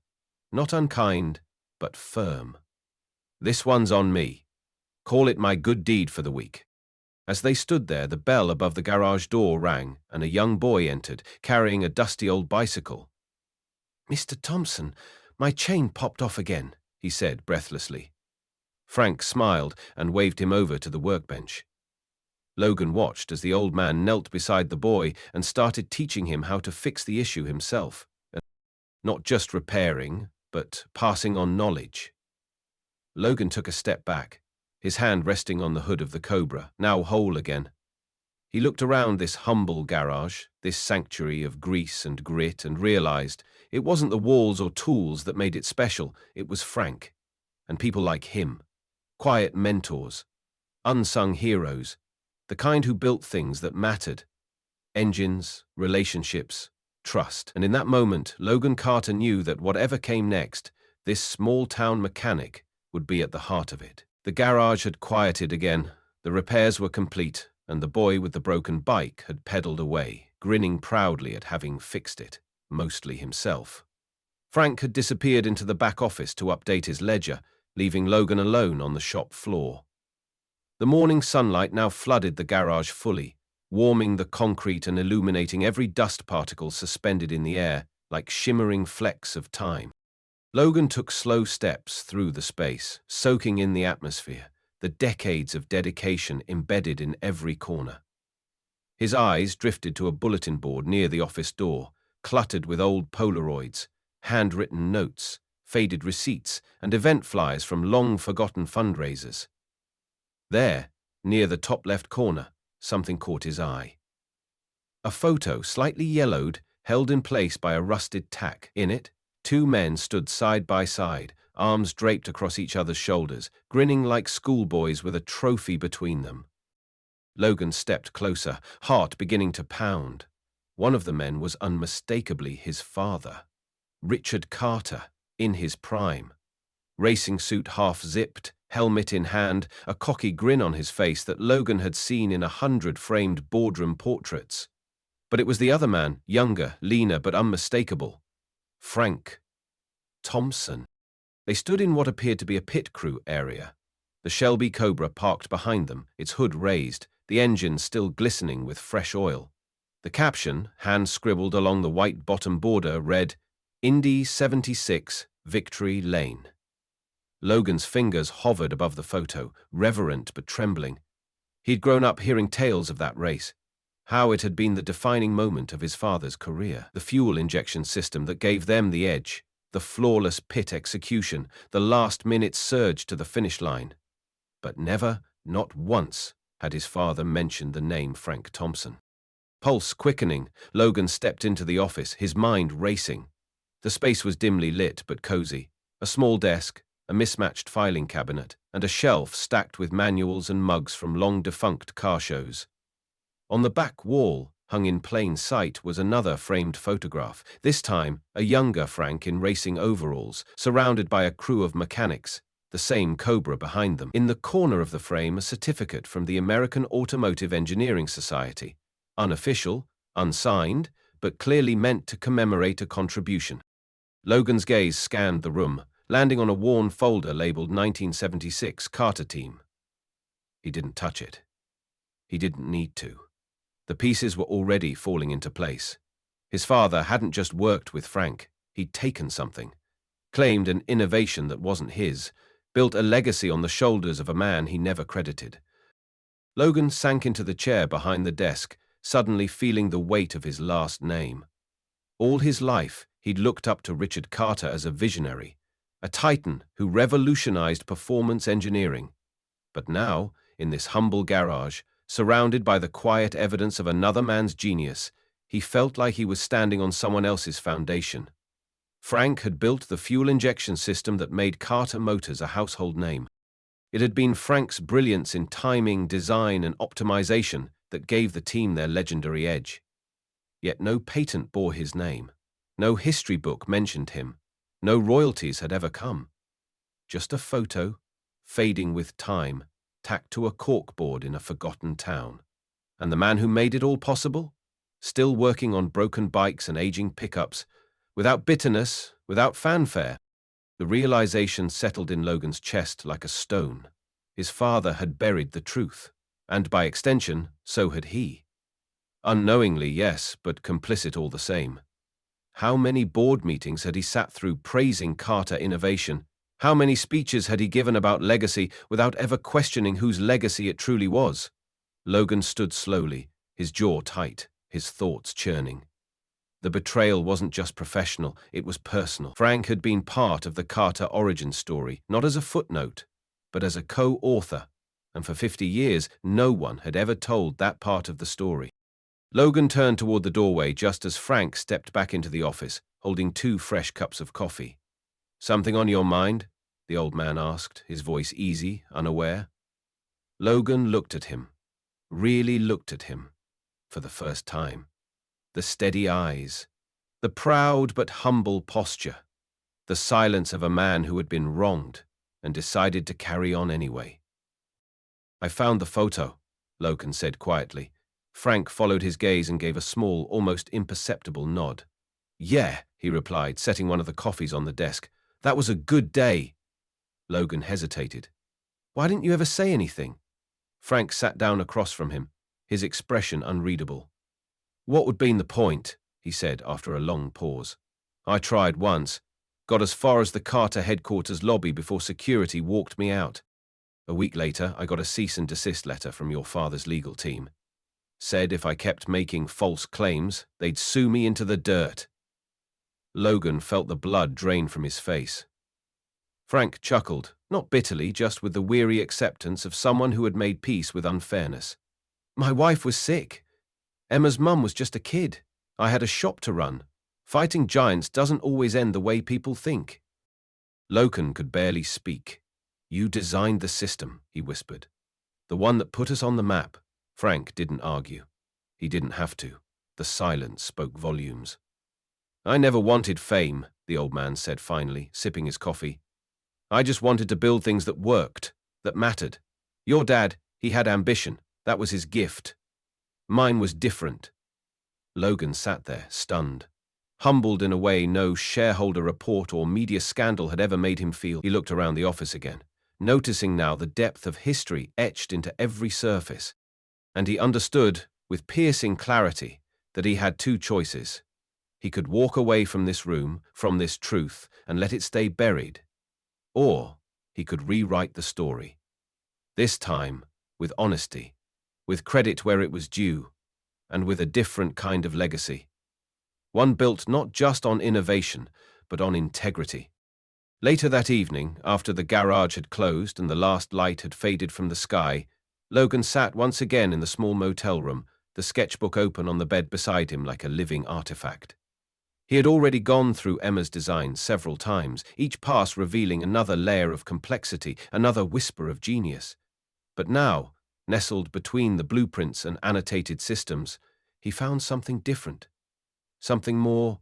Not unkind, but firm. This one's on me. Call it my good deed for the week. As they stood there, the bell above the garage door rang, and a young boy entered, carrying a dusty old bicycle. Mr. Thompson, my chain popped off again, he said breathlessly. Frank smiled and waved him over to the workbench. Logan watched as the old man knelt beside the boy and started teaching him how to fix the issue himself. Not just repairing, but passing on knowledge. Logan took a step back, his hand resting on the hood of the Cobra, now whole again. He looked around this humble garage, this sanctuary of grease and grit, and realized it wasn't the walls or tools that made it special, it was Frank, and people like him. Quiet mentors, unsung heroes, the kind who built things that mattered. Engines, relationships, trust. And in that moment, Logan Carter knew that whatever came next, this small-town mechanic would be at the heart of it. The garage had quieted again, the repairs were complete, and the boy with the broken bike had pedaled away, grinning proudly at having fixed it, mostly himself. Frank had disappeared into the back office to update his ledger, leaving Logan alone on the shop floor. The morning sunlight now flooded the garage fully, warming the concrete and illuminating every dust particle suspended in the air like shimmering flecks of time. Logan took slow steps through the space, soaking in the atmosphere, the decades of dedication embedded in every corner. His eyes drifted to a bulletin board near the office door, cluttered with old Polaroids, handwritten notes, faded receipts, and event flyers from long-forgotten fundraisers. There, near the top left corner, something caught his eye. A photo, slightly yellowed, held in place by a rusted tack. In it, two men stood side by side, arms draped across each other's shoulders, grinning like schoolboys with a trophy between them. Logan stepped closer, heart beginning to pound. One of the men was unmistakably his father, Richard Carter, in his prime. Racing suit half-zipped, helmet in hand, a cocky grin on his face that Logan had seen in 100 framed boardroom portraits. But it was the other man, younger, leaner, but unmistakable. Frank Thompson. They stood in what appeared to be a pit crew area. The Shelby Cobra parked behind them, its hood raised, the engine still glistening with fresh oil. The caption, hand-scribbled along the white bottom border, read, Indy 76, Victory Lane. Logan's fingers hovered above the photo, reverent but trembling. He'd grown up hearing tales of that race, how it had been the defining moment of his father's career, the fuel injection system that gave them the edge, the flawless pit execution, the last-minute surge to the finish line. But never, not once, had his father mentioned the name Frank Thompson. Pulse quickening, Logan stepped into the office, his mind racing. The space was dimly lit but cozy. A small desk, a mismatched filing cabinet, and a shelf stacked with manuals and mugs from long-defunct car shows. On the back wall, hung in plain sight, was another framed photograph, this time a younger Frank in racing overalls, surrounded by a crew of mechanics, the same Cobra behind them. In the corner of the frame, a certificate from the American Automotive Engineering Society, unofficial, unsigned, but clearly meant to commemorate a contribution. Logan's gaze scanned the room, landing on a worn folder labeled 1976 Carter Team. He didn't touch it. He didn't need to. The pieces were already falling into place. His father hadn't just worked with Frank, he'd taken something, claimed an innovation that wasn't his, built a legacy on the shoulders of a man he never credited. Logan sank into the chair behind the desk, suddenly feeling the weight of his last name. All his life, he'd looked up to Richard Carter as a visionary, a titan who revolutionized performance engineering. But now, in this humble garage, surrounded by the quiet evidence of another man's genius, he felt like he was standing on someone else's foundation. Frank had built the fuel injection system that made Carter Motors a household name. It had been Frank's brilliance in timing, design, and optimization that gave the team their legendary edge. Yet no patent bore his name. No history book mentioned him. No royalties had ever come. Just a photo, fading with time, tacked to a corkboard in a forgotten town. And the man who made it all possible? Still working on broken bikes and aging pickups, without bitterness, without fanfare. The realization settled in Logan's chest like a stone. His father had buried the truth, and by extension, so had he. Unknowingly, yes, but complicit all the same. How many board meetings had he sat through praising Carter innovation? How many speeches had he given about legacy without ever questioning whose legacy it truly was? Logan stood slowly, his jaw tight, his thoughts churning. The betrayal wasn't just professional, it was personal. Frank had been part of the Carter origin story, not as a footnote, but as a co-author, and for 50 years, no one had ever told that part of the story. Logan turned toward the doorway just as Frank stepped back into the office, holding 2 fresh cups of coffee. "Something on your mind?" the old man asked, his voice easy, unaware. Logan looked at him, really looked at him, for the first time. The steady eyes, the proud but humble posture, the silence of a man who had been wronged and decided to carry on anyway. "I found the photo," Logan said quietly. Frank followed his gaze and gave a small, almost imperceptible nod. Yeah, he replied, setting one of the coffees on the desk. That was a good day. Logan hesitated. Why didn't you ever say anything? Frank sat down across from him, his expression unreadable. What would be the point? He said after a long pause. I tried once, got as far as the Carter headquarters lobby before security walked me out. A week later, I got a cease and desist letter from your father's legal team. Said if I kept making false claims, they'd sue me into the dirt. Logan felt the blood drain from his face. Frank chuckled, not bitterly, just with the weary acceptance of someone who had made peace with unfairness. My wife was sick. Emma's mum was just a kid. I had a shop to run. Fighting giants doesn't always end the way people think. Logan could barely speak. You designed the system, he whispered. The one that put us on the map. Frank didn't argue. He didn't have to. The silence spoke volumes. I never wanted fame, the old man said finally, sipping his coffee. I just wanted to build things that worked, that mattered. Your dad, he had ambition. That was his gift. Mine was different. Logan sat there, stunned. Humbled in a way no shareholder report or media scandal had ever made him feel. He looked around the office again, noticing now the depth of history etched into every surface. And he understood, with piercing clarity, that he had two choices. He could walk away from this room, from this truth, and let it stay buried. Or he could rewrite the story. This time, with honesty, with credit where it was due, and with a different kind of legacy. One built not just on innovation, but on integrity. Later that evening, after the garage had closed and the last light had faded from the sky, Logan sat once again in the small motel room, the sketchbook open on the bed beside him like a living artifact. He had already gone through Emma's design several times, each pass revealing another layer of complexity, another whisper of genius. But now, nestled between the blueprints and annotated systems, he found something different, something more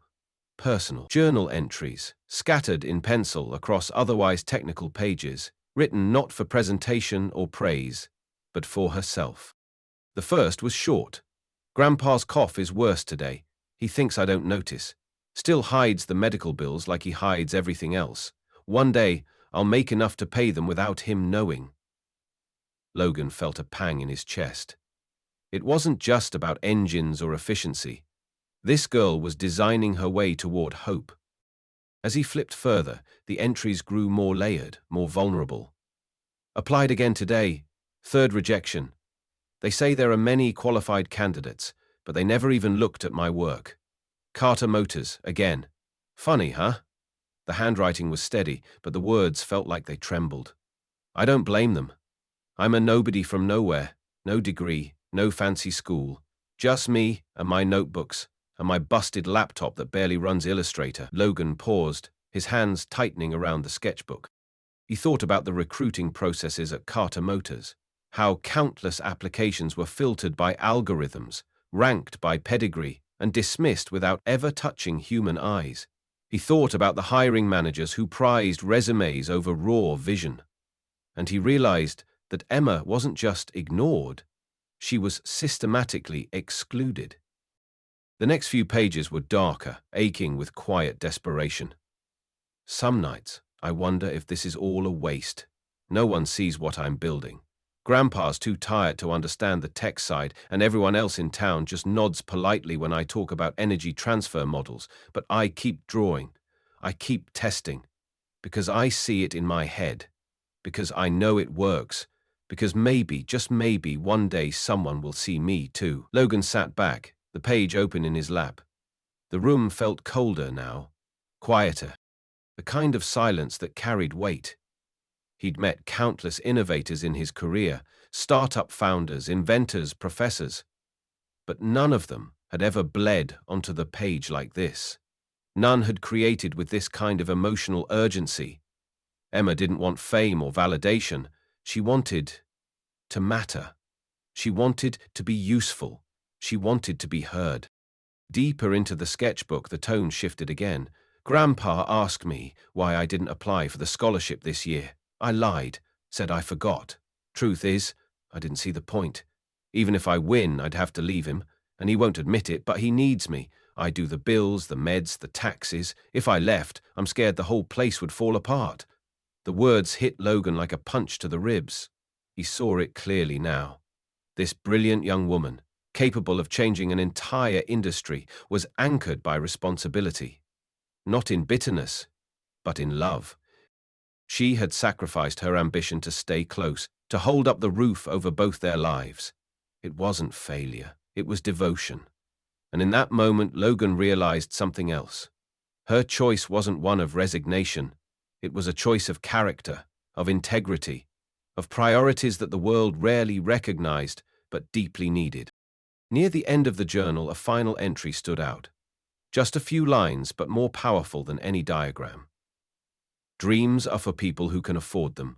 personal. Journal entries, scattered in pencil across otherwise technical pages, written not for presentation or praise, but for herself. The first was short. Grandpa's cough is worse today. He thinks I don't notice. Still hides the medical bills like he hides everything else. One day, I'll make enough to pay them without him knowing. Logan felt a pang in his chest. It wasn't just about engines or efficiency. This girl was designing her way toward hope. As he flipped further, the entries grew more layered, more vulnerable. Applied again today. Third rejection. They say there are many qualified candidates, but they never even looked at my work. Carter Motors, again. Funny, huh? The handwriting was steady, but the words felt like they trembled. I don't blame them. I'm a nobody from nowhere, no degree, no fancy school. Just me and my notebooks and my busted laptop that barely runs Illustrator. Logan paused, his hands tightening around the sketchbook. He thought about the recruiting processes at Carter Motors, how countless applications were filtered by algorithms, ranked by pedigree, and dismissed without ever touching human eyes. He thought about the hiring managers who prized resumes over raw vision. And he realized that Emma wasn't just ignored, she was systematically excluded. The next few pages were darker, aching with quiet desperation. Some nights, I wonder if this is all a waste. No one sees what I'm building. Grandpa's too tired to understand the tech side, and everyone else in town just nods politely when I talk about energy transfer models. But I keep drawing. I keep testing. Because I see it in my head. Because I know it works. Because maybe, just maybe, one day someone will see me too. Logan sat back, the page open in his lap. The room felt colder now, quieter, the kind of silence that carried weight. He'd met countless innovators in his career, startup founders, inventors, professors. But none of them had ever bled onto the page like this. None had created with this kind of emotional urgency. Emma didn't want fame or validation. She wanted to matter. She wanted to be useful. She wanted to be heard. Deeper into the sketchbook, the tone shifted again. Grandpa asked me why I didn't apply for the scholarship this year. I lied, said I forgot. Truth is, I didn't see the point. Even if I win, I'd have to leave him, and he won't admit it, but he needs me. I do the bills, the meds, the taxes. If I left, I'm scared the whole place would fall apart. The words hit Logan like a punch to the ribs. He saw it clearly now. This brilliant young woman, capable of changing an entire industry, was anchored by responsibility. Not in bitterness, but in love. She had sacrificed her ambition to stay close, to hold up the roof over both their lives. It wasn't failure, it was devotion. And in that moment, Logan realized something else. Her choice wasn't one of resignation. It was a choice of character, of integrity, of priorities that the world rarely recognized but deeply needed. Near the end of the journal, a final entry stood out. Just a few lines, but more powerful than any diagram. Dreams are for people who can afford them.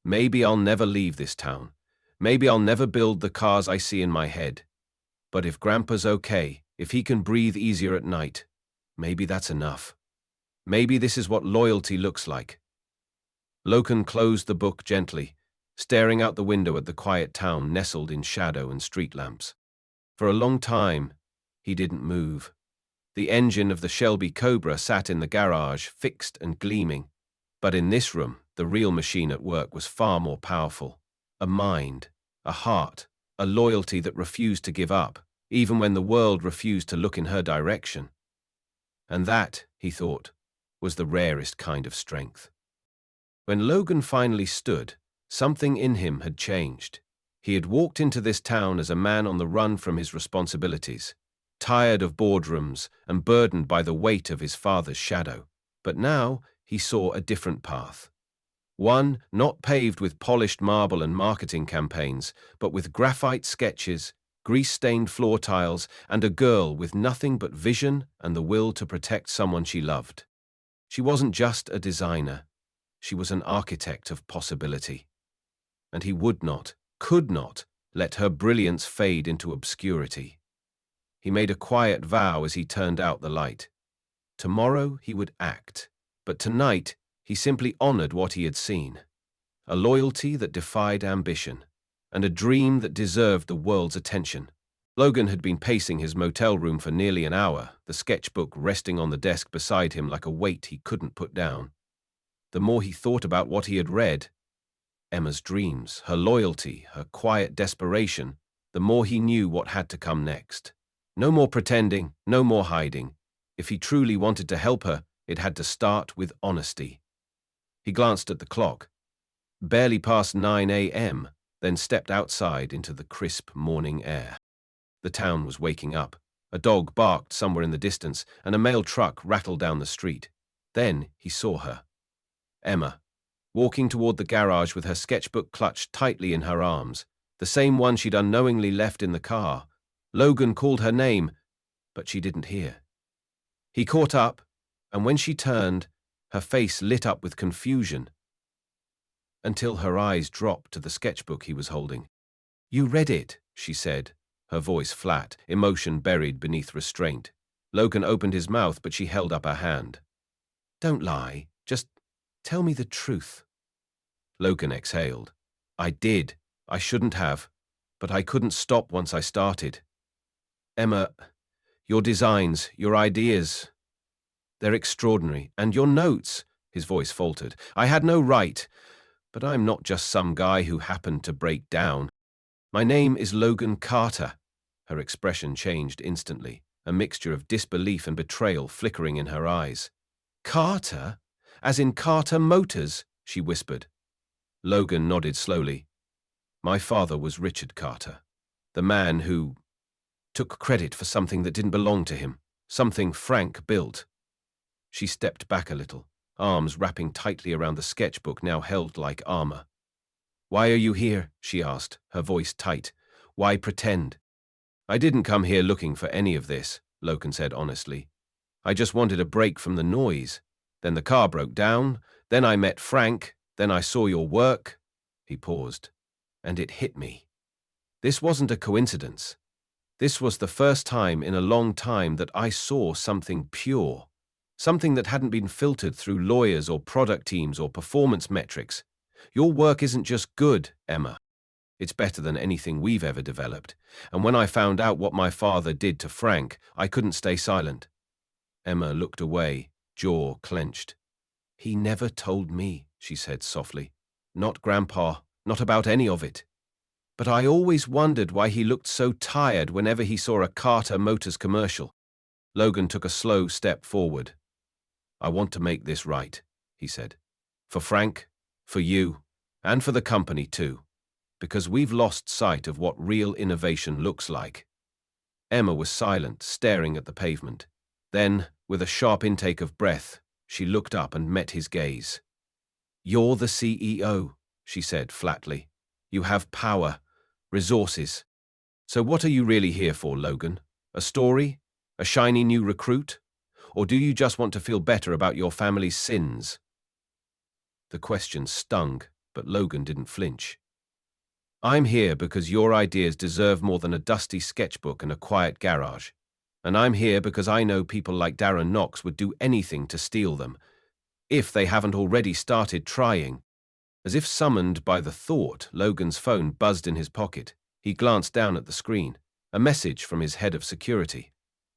Maybe I'll never leave this town. Maybe I'll never build the cars I see in my head. But if Grandpa's okay, if he can breathe easier at night, maybe that's enough. Maybe this is what loyalty looks like. Logan closed the book gently, staring out the window at the quiet town nestled in shadow and street lamps. For a long time, he didn't move. The engine of the Shelby Cobra sat in the garage, fixed and gleaming. But in this room, the real machine at work was far more powerful. A mind, a heart, a loyalty that refused to give up, even when the world refused to look in her direction. And that, he thought, was the rarest kind of strength. When Logan finally stood, something in him had changed. He had walked into this town as a man on the run from his responsibilities, tired of boardrooms and burdened by the weight of his father's shadow. But now he saw a different path. One not paved with polished marble and marketing campaigns, but with graphite sketches, grease-stained floor tiles, and a girl with nothing but vision and the will to protect someone she loved. She wasn't just a designer. She was an architect of possibility. And he would not, could not, let her brilliance fade into obscurity. He made a quiet vow as he turned out the light. Tomorrow he would act, but tonight he simply honored what he had seen. A loyalty that defied ambition, and a dream that deserved the world's attention. Logan had been pacing his motel room for nearly an hour, the sketchbook resting on the desk beside him like a weight he couldn't put down. The more he thought about what he had read, Emma's dreams, her loyalty, her quiet desperation, the more he knew what had to come next. No more pretending, no more hiding. If he truly wanted to help her, it had to start with honesty. He glanced at the clock. Barely past 9 a.m., then stepped outside into the crisp morning air. The town was waking up. A dog barked somewhere in the distance, and a mail truck rattled down the street. Then he saw her. Emma, walking toward the garage with her sketchbook clutched tightly in her arms, the same one she'd unknowingly left in the car. Logan called her name, but she didn't hear. He caught up, and when she turned, her face lit up with confusion, until her eyes dropped to the sketchbook he was holding. "You read it," she said, her voice flat, emotion buried beneath restraint. Logan opened his mouth, but she held up her hand. "Don't lie, just tell me the truth." Logan exhaled. "I did. I shouldn't have, but I couldn't stop once I started. Emma, your designs, your ideas, they're extraordinary. And your notes," his voice faltered. "I had no right, but I'm not just some guy who happened to break down. My name is Logan Carter." Her expression changed instantly, a mixture of disbelief and betrayal flickering in her eyes. "Carter? As in Carter Motors?" she whispered. Logan nodded slowly. "My father was Richard Carter, the man who took credit for something that didn't belong to him, something Frank built." She stepped back a little, arms wrapping tightly around the sketchbook now held like armor. "Why are you here?" she asked, her voice tight. "Why pretend?" "I didn't come here looking for any of this," Logan said honestly. "I just wanted a break from the noise. Then the car broke down, then I met Frank, then I saw your work." He paused, and it hit me. This wasn't a coincidence. This was the first time in a long time that I saw something pure, something that hadn't been filtered through lawyers or product teams or performance metrics. "Your work isn't just good, Emma. It's better than anything we've ever developed. And when I found out what my father did to Frank, I couldn't stay silent." Emma looked away, jaw clenched. "He never told me," she said softly. "Not Grandpa, not about any of it. But I always wondered why he looked so tired whenever he saw a Carter Motors commercial." Logan took a slow step forward. "I want to make this right," he said. "For Frank, for you, and for the company too. Because we've lost sight of what real innovation looks like." Emma was silent, staring at the pavement. Then, with a sharp intake of breath, she looked up and met his gaze. "You're the CEO," she said flatly. "You have power, resources. So what are you really here for, Logan? A story? A shiny new recruit? Or do you just want to feel better about your family's sins?" The question stung, but Logan didn't flinch. "I'm here because your ideas deserve more than a dusty sketchbook and a quiet garage. And I'm here because I know people like Darren Knox would do anything to steal them, if they haven't already started trying." As if summoned by the thought, Logan's phone buzzed in his pocket. He glanced down at the screen. A message from his head of security.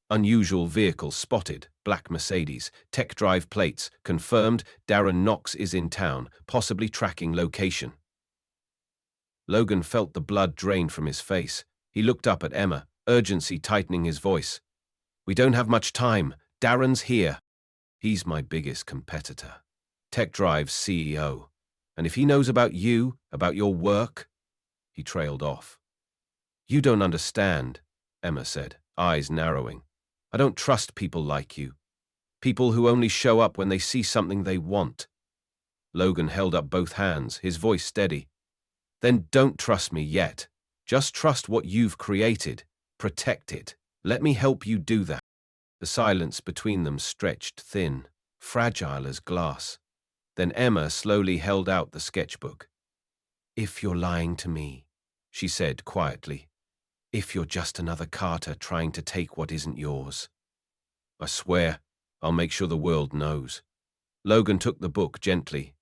"Unusual vehicle spotted, black Mercedes, tech drive plates, confirmed Darren Knox is in town, possibly tracking location." Logan felt the blood drain from his face. He looked up at Emma, urgency tightening his voice. "We don't have much time. Darren's here. He's my biggest competitor. Tech Drive's CEO. And if he knows about you, about your work—" He trailed off. "You don't understand," Emma said, eyes narrowing. "I don't trust people like you. People who only show up when they see something they want." Logan held up both hands, his voice steady. "Then don't trust me yet. Just trust what you've created. Protect it. Let me help you do that." The silence between them stretched thin, fragile as glass. Then Emma slowly held out the sketchbook. "If you're lying to me," she said quietly. "If you're just another Carter trying to take what isn't yours. I swear, I'll make sure the world knows." Logan took the book gently.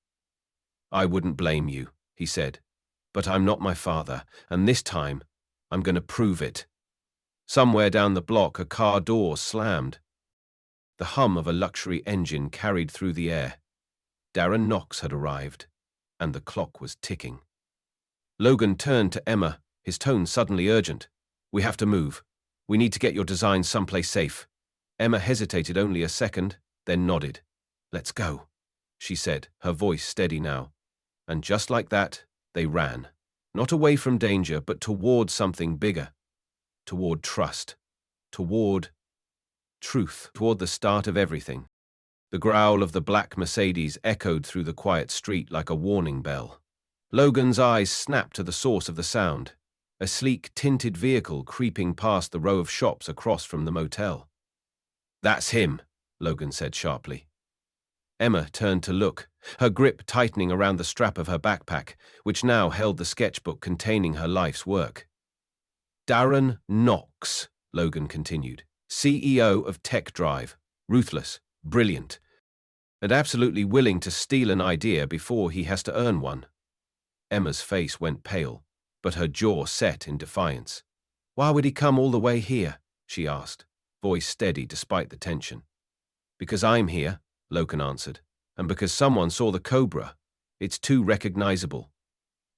"I wouldn't blame you," he said. "But I'm not my father, and this time, I'm going to prove it." Somewhere down the block, a car door slammed. The hum of a luxury engine carried through the air. Darren Knox had arrived, and the clock was ticking. Logan turned to Emma, his tone suddenly urgent. "We have to move. We need to get your design someplace safe." Emma hesitated only a second, then nodded. "Let's go," she said, her voice steady now. And just like that, they ran. Not away from danger, but toward something bigger. Toward trust. Toward truth. Toward the start of everything. The growl of the black Mercedes echoed through the quiet street like a warning bell. Logan's eyes snapped to the source of the sound. A sleek, tinted vehicle creeping past the row of shops across from the motel. "That's him," Logan said sharply. Emma turned to look, her grip tightening around the strap of her backpack, which now held the sketchbook containing her life's work. "Darren Knox," Logan continued, "CEO of Tech Drive, ruthless, brilliant, and absolutely willing to steal an idea before he has to earn one." Emma's face went pale, but her jaw set in defiance. "Why would he come all the way here?" she asked, voice steady despite the tension. "Because I'm here," Logan answered, "and because someone saw the Cobra. It's too recognizable.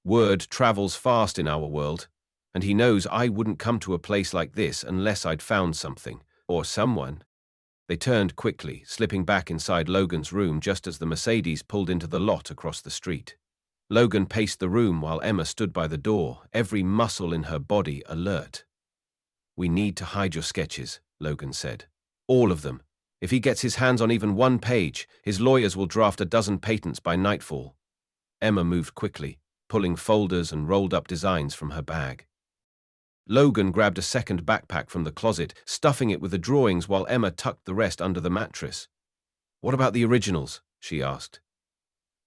Word travels fast in our world, and he knows I wouldn't come to a place like this unless I'd found something, or someone." They turned quickly, slipping back inside Logan's room just as the Mercedes pulled into the lot across the street. Logan paced the room while Emma stood by the door, every muscle in her body alert. "We need to hide your sketches," Logan said. "All of them. If he gets his hands on even one page, his lawyers will draft a dozen patents by nightfall." Emma moved quickly, pulling folders and rolled-up designs from her bag. Logan grabbed a second backpack from the closet, stuffing it with the drawings while Emma tucked the rest under the mattress. "What about the originals?" she asked.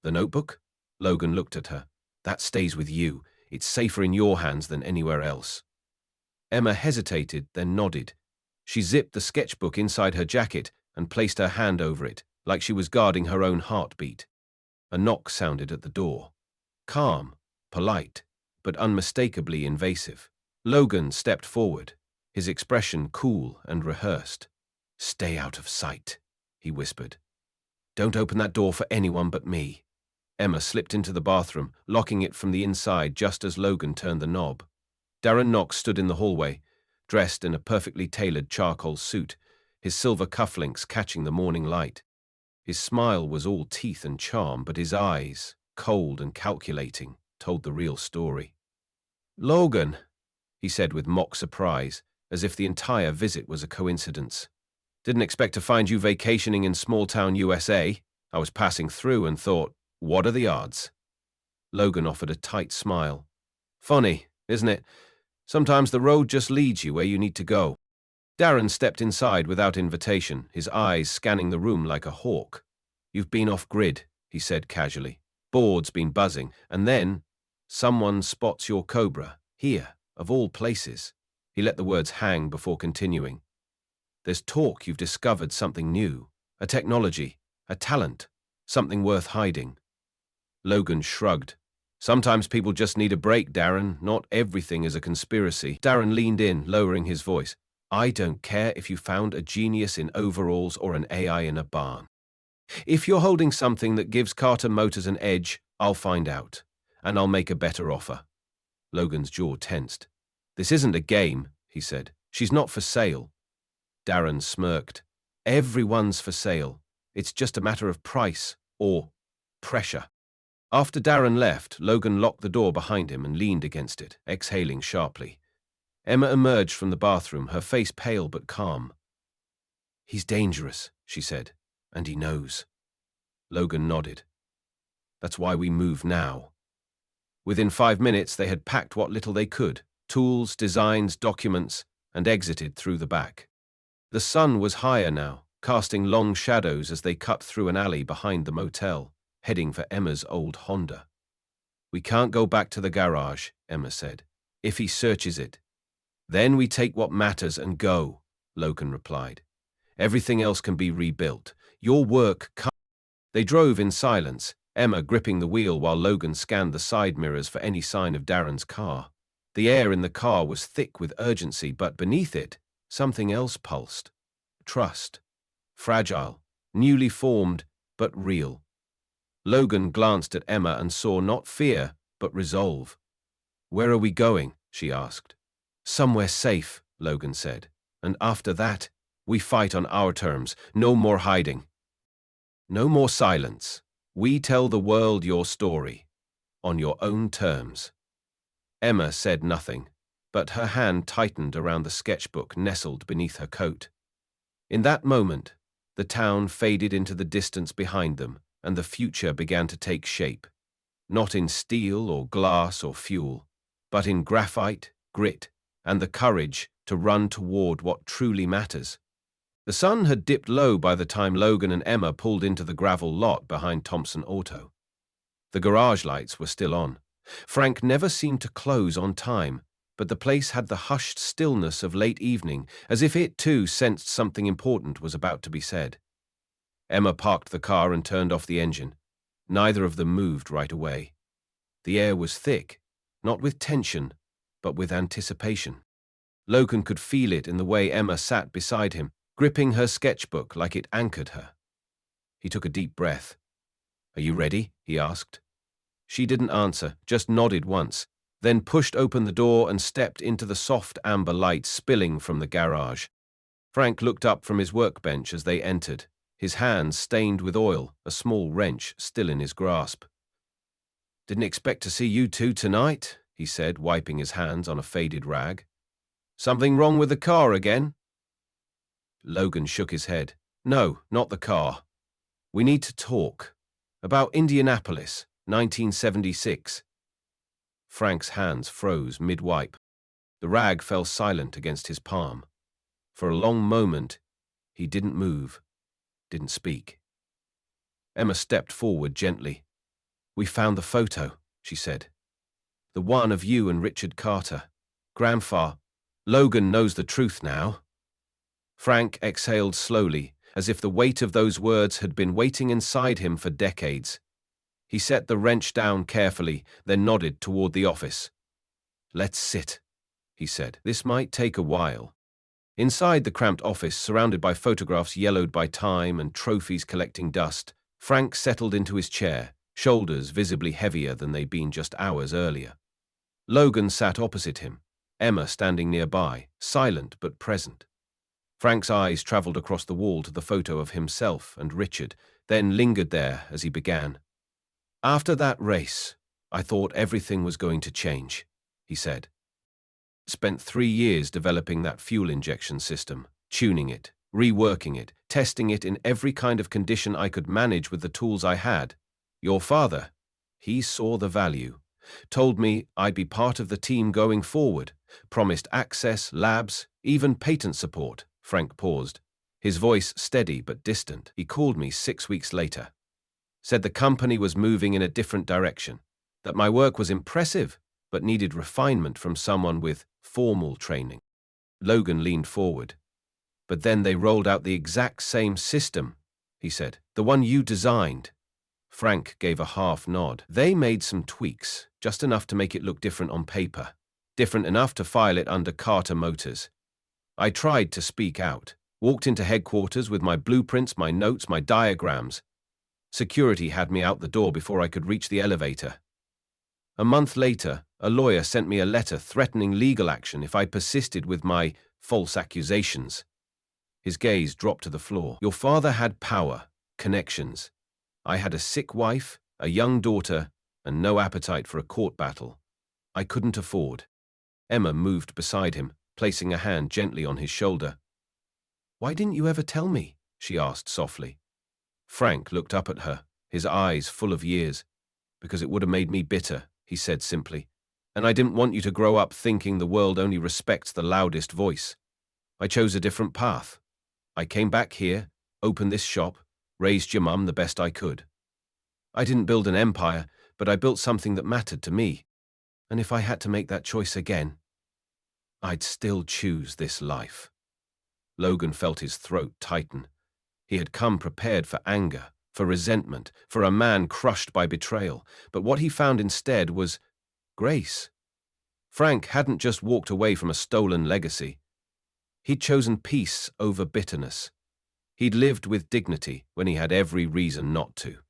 "The notebook?" Logan looked at her. "That stays with you. It's safer in your hands than anywhere else." Emma hesitated, then nodded. She zipped the sketchbook inside her jacket and placed her hand over it, like she was guarding her own heartbeat. A knock sounded at the door. Calm, polite, but unmistakably invasive. Logan stepped forward, his expression cool and rehearsed. "Stay out of sight," he whispered. "Don't open that door for anyone but me." Emma slipped into the bathroom, locking it from the inside just as Logan turned the knob. Darren Knox stood in the hallway, dressed in a perfectly tailored charcoal suit, his silver cufflinks catching the morning light. His smile was all teeth and charm, but his eyes, cold and calculating, told the real story. "Logan," he said with mock surprise, as if the entire visit was a coincidence. "Didn't expect to find you vacationing in small-town USA. I was passing through and thought, what are the odds?" Logan offered a tight smile. "Funny, isn't it? Sometimes the road just leads you where you need to go." Darren stepped inside without invitation, his eyes scanning the room like a hawk. "You've been off-grid," he said casually. "Board's been buzzing, and then someone spots your Cobra, here, of all places." He let the words hang before continuing. "There's talk you've discovered something new, a technology, a talent, something worth hiding." Logan shrugged. "Sometimes people just need a break, Darren. Not everything is a conspiracy." Darren leaned in, lowering his voice. "I don't care if you found a genius in overalls or an AI in a barn. If you're holding something that gives Carter Motors an edge, I'll find out, and I'll make a better offer." Logan's jaw tensed. "This isn't a game," he said. "She's not for sale." Darren smirked. "Everyone's for sale. It's just a matter of price or pressure." After Darren left, Logan locked the door behind him and leaned against it, exhaling sharply. Emma emerged from the bathroom, her face pale but calm. "He's dangerous," she said, "and he knows." Logan nodded. "That's why we move now." Within 5 minutes, they had packed what little they could, tools, designs, documents, and exited through the back. The sun was higher now, casting long shadows as they cut through an alley behind the motel, heading for Emma's old Honda. "We can't go back to the garage," Emma said. "If he searches it." "Then we take what matters and go," Logan replied. "Everything else can be rebuilt. Your work can't." They drove in silence, Emma gripping the wheel while Logan scanned the side mirrors for any sign of Darren's car. The air in the car was thick with urgency, but beneath it, something else pulsed. Trust. Fragile, newly formed, but real. Logan glanced at Emma and saw not fear, but resolve. "Where are we going?" she asked. "Somewhere safe," Logan said. "And after that, we fight on our terms. No more hiding. No more silence. We tell the world your story. On your own terms." Emma said nothing, but her hand tightened around the sketchbook nestled beneath her coat. In that moment, the town faded into the distance behind them, and the future began to take shape. Not in steel or glass or fuel, but in graphite, grit, and the courage to run toward what truly matters. The sun had dipped low by the time Logan and Emma pulled into the gravel lot behind Thompson Auto. The garage lights were still on. Frank never seemed to close on time, but the place had the hushed stillness of late evening, as if it too sensed something important was about to be said. Emma parked the car and turned off the engine. Neither of them moved right away. The air was thick, not with tension, but with anticipation. Logan could feel it in the way Emma sat beside him, gripping her sketchbook like it anchored her. He took a deep breath. "Are you ready?" he asked. She didn't answer, just nodded once, then pushed open the door and stepped into the soft amber light spilling from the garage. Frank looked up from his workbench as they entered, his hands stained with oil, a small wrench still in his grasp. "Didn't expect to see you two tonight," he said, wiping his hands on a faded rag. "Something wrong with the car again?" Logan shook his head. "No, not the car. We need to talk. About Indianapolis, 1976. Frank's hands froze mid-wipe. The rag fell silent against his palm. For a long moment, he didn't move, didn't speak. Emma stepped forward gently. "We found the photo," she said. "The one of you and Richard Carter. Grandpa, Logan knows the truth now." Frank exhaled slowly, as if the weight of those words had been waiting inside him for decades. He set the wrench down carefully, then nodded toward the office. "Let's sit," he said. "This might take a while." Inside the cramped office, surrounded by photographs yellowed by time and trophies collecting dust, Frank settled into his chair, shoulders visibly heavier than they'd been just hours earlier. Logan sat opposite him, Emma standing nearby, silent but present. Frank's eyes traveled across the wall to the photo of himself and Richard, then lingered there as he began. "After that race, I thought everything was going to change," he said. "Spent 3 years developing that fuel injection system, tuning it, reworking it, testing it in every kind of condition I could manage with the tools I had. Your father, he saw the value, told me I'd be part of the team going forward, promised access, labs, even patent support." Frank paused, his voice steady but distant. "He called me 6 weeks later. Said the company was moving in a different direction, that my work was impressive, but needed refinement from someone with formal training." Logan leaned forward. "But then they rolled out the exact same system," he said. "The one you designed." Frank gave a half nod. "They made some tweaks, just enough to make it look different on paper, different enough to file it under Carter Motors. I tried to speak out, walked into headquarters with my blueprints, my notes, my diagrams. Security had me out the door before I could reach the elevator. A month later, a lawyer sent me a letter threatening legal action if I persisted with my false accusations." His gaze dropped to the floor. "Your father had power, connections. I had a sick wife, a young daughter, and no appetite for a court battle. I couldn't afford." Emma moved beside him, placing a hand gently on his shoulder. "Why didn't you ever tell me?" she asked softly. Frank looked up at her, his eyes full of years. "Because it would have made me bitter," he said simply. "And I didn't want you to grow up thinking the world only respects the loudest voice. I chose a different path. I came back here, opened this shop, raised your mum the best I could. I didn't build an empire, but I built something that mattered to me. And if I had to make that choice again, I'd still choose this life." Logan felt his throat tighten. He had come prepared for anger, for resentment, for a man crushed by betrayal, but what he found instead was grace. Frank hadn't just walked away from a stolen legacy. He'd chosen peace over bitterness. He'd lived with dignity when he had every reason not to.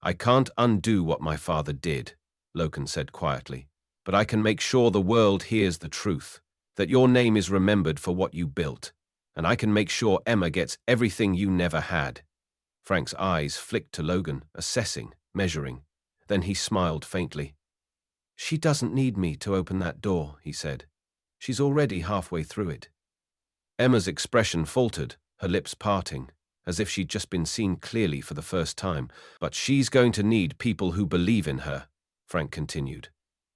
"I can't undo what my father did," Logan said quietly, "but I can make sure the world hears the truth, that your name is remembered for what you built, and I can make sure Emma gets everything you never had." Frank's eyes flicked to Logan, assessing, measuring. Then he smiled faintly. "She doesn't need me to open that door," he said. "She's already halfway through it." Emma's expression faltered, her lips parting, as if she'd just been seen clearly for the first time. "But she's going to need people who believe in her," Frank continued,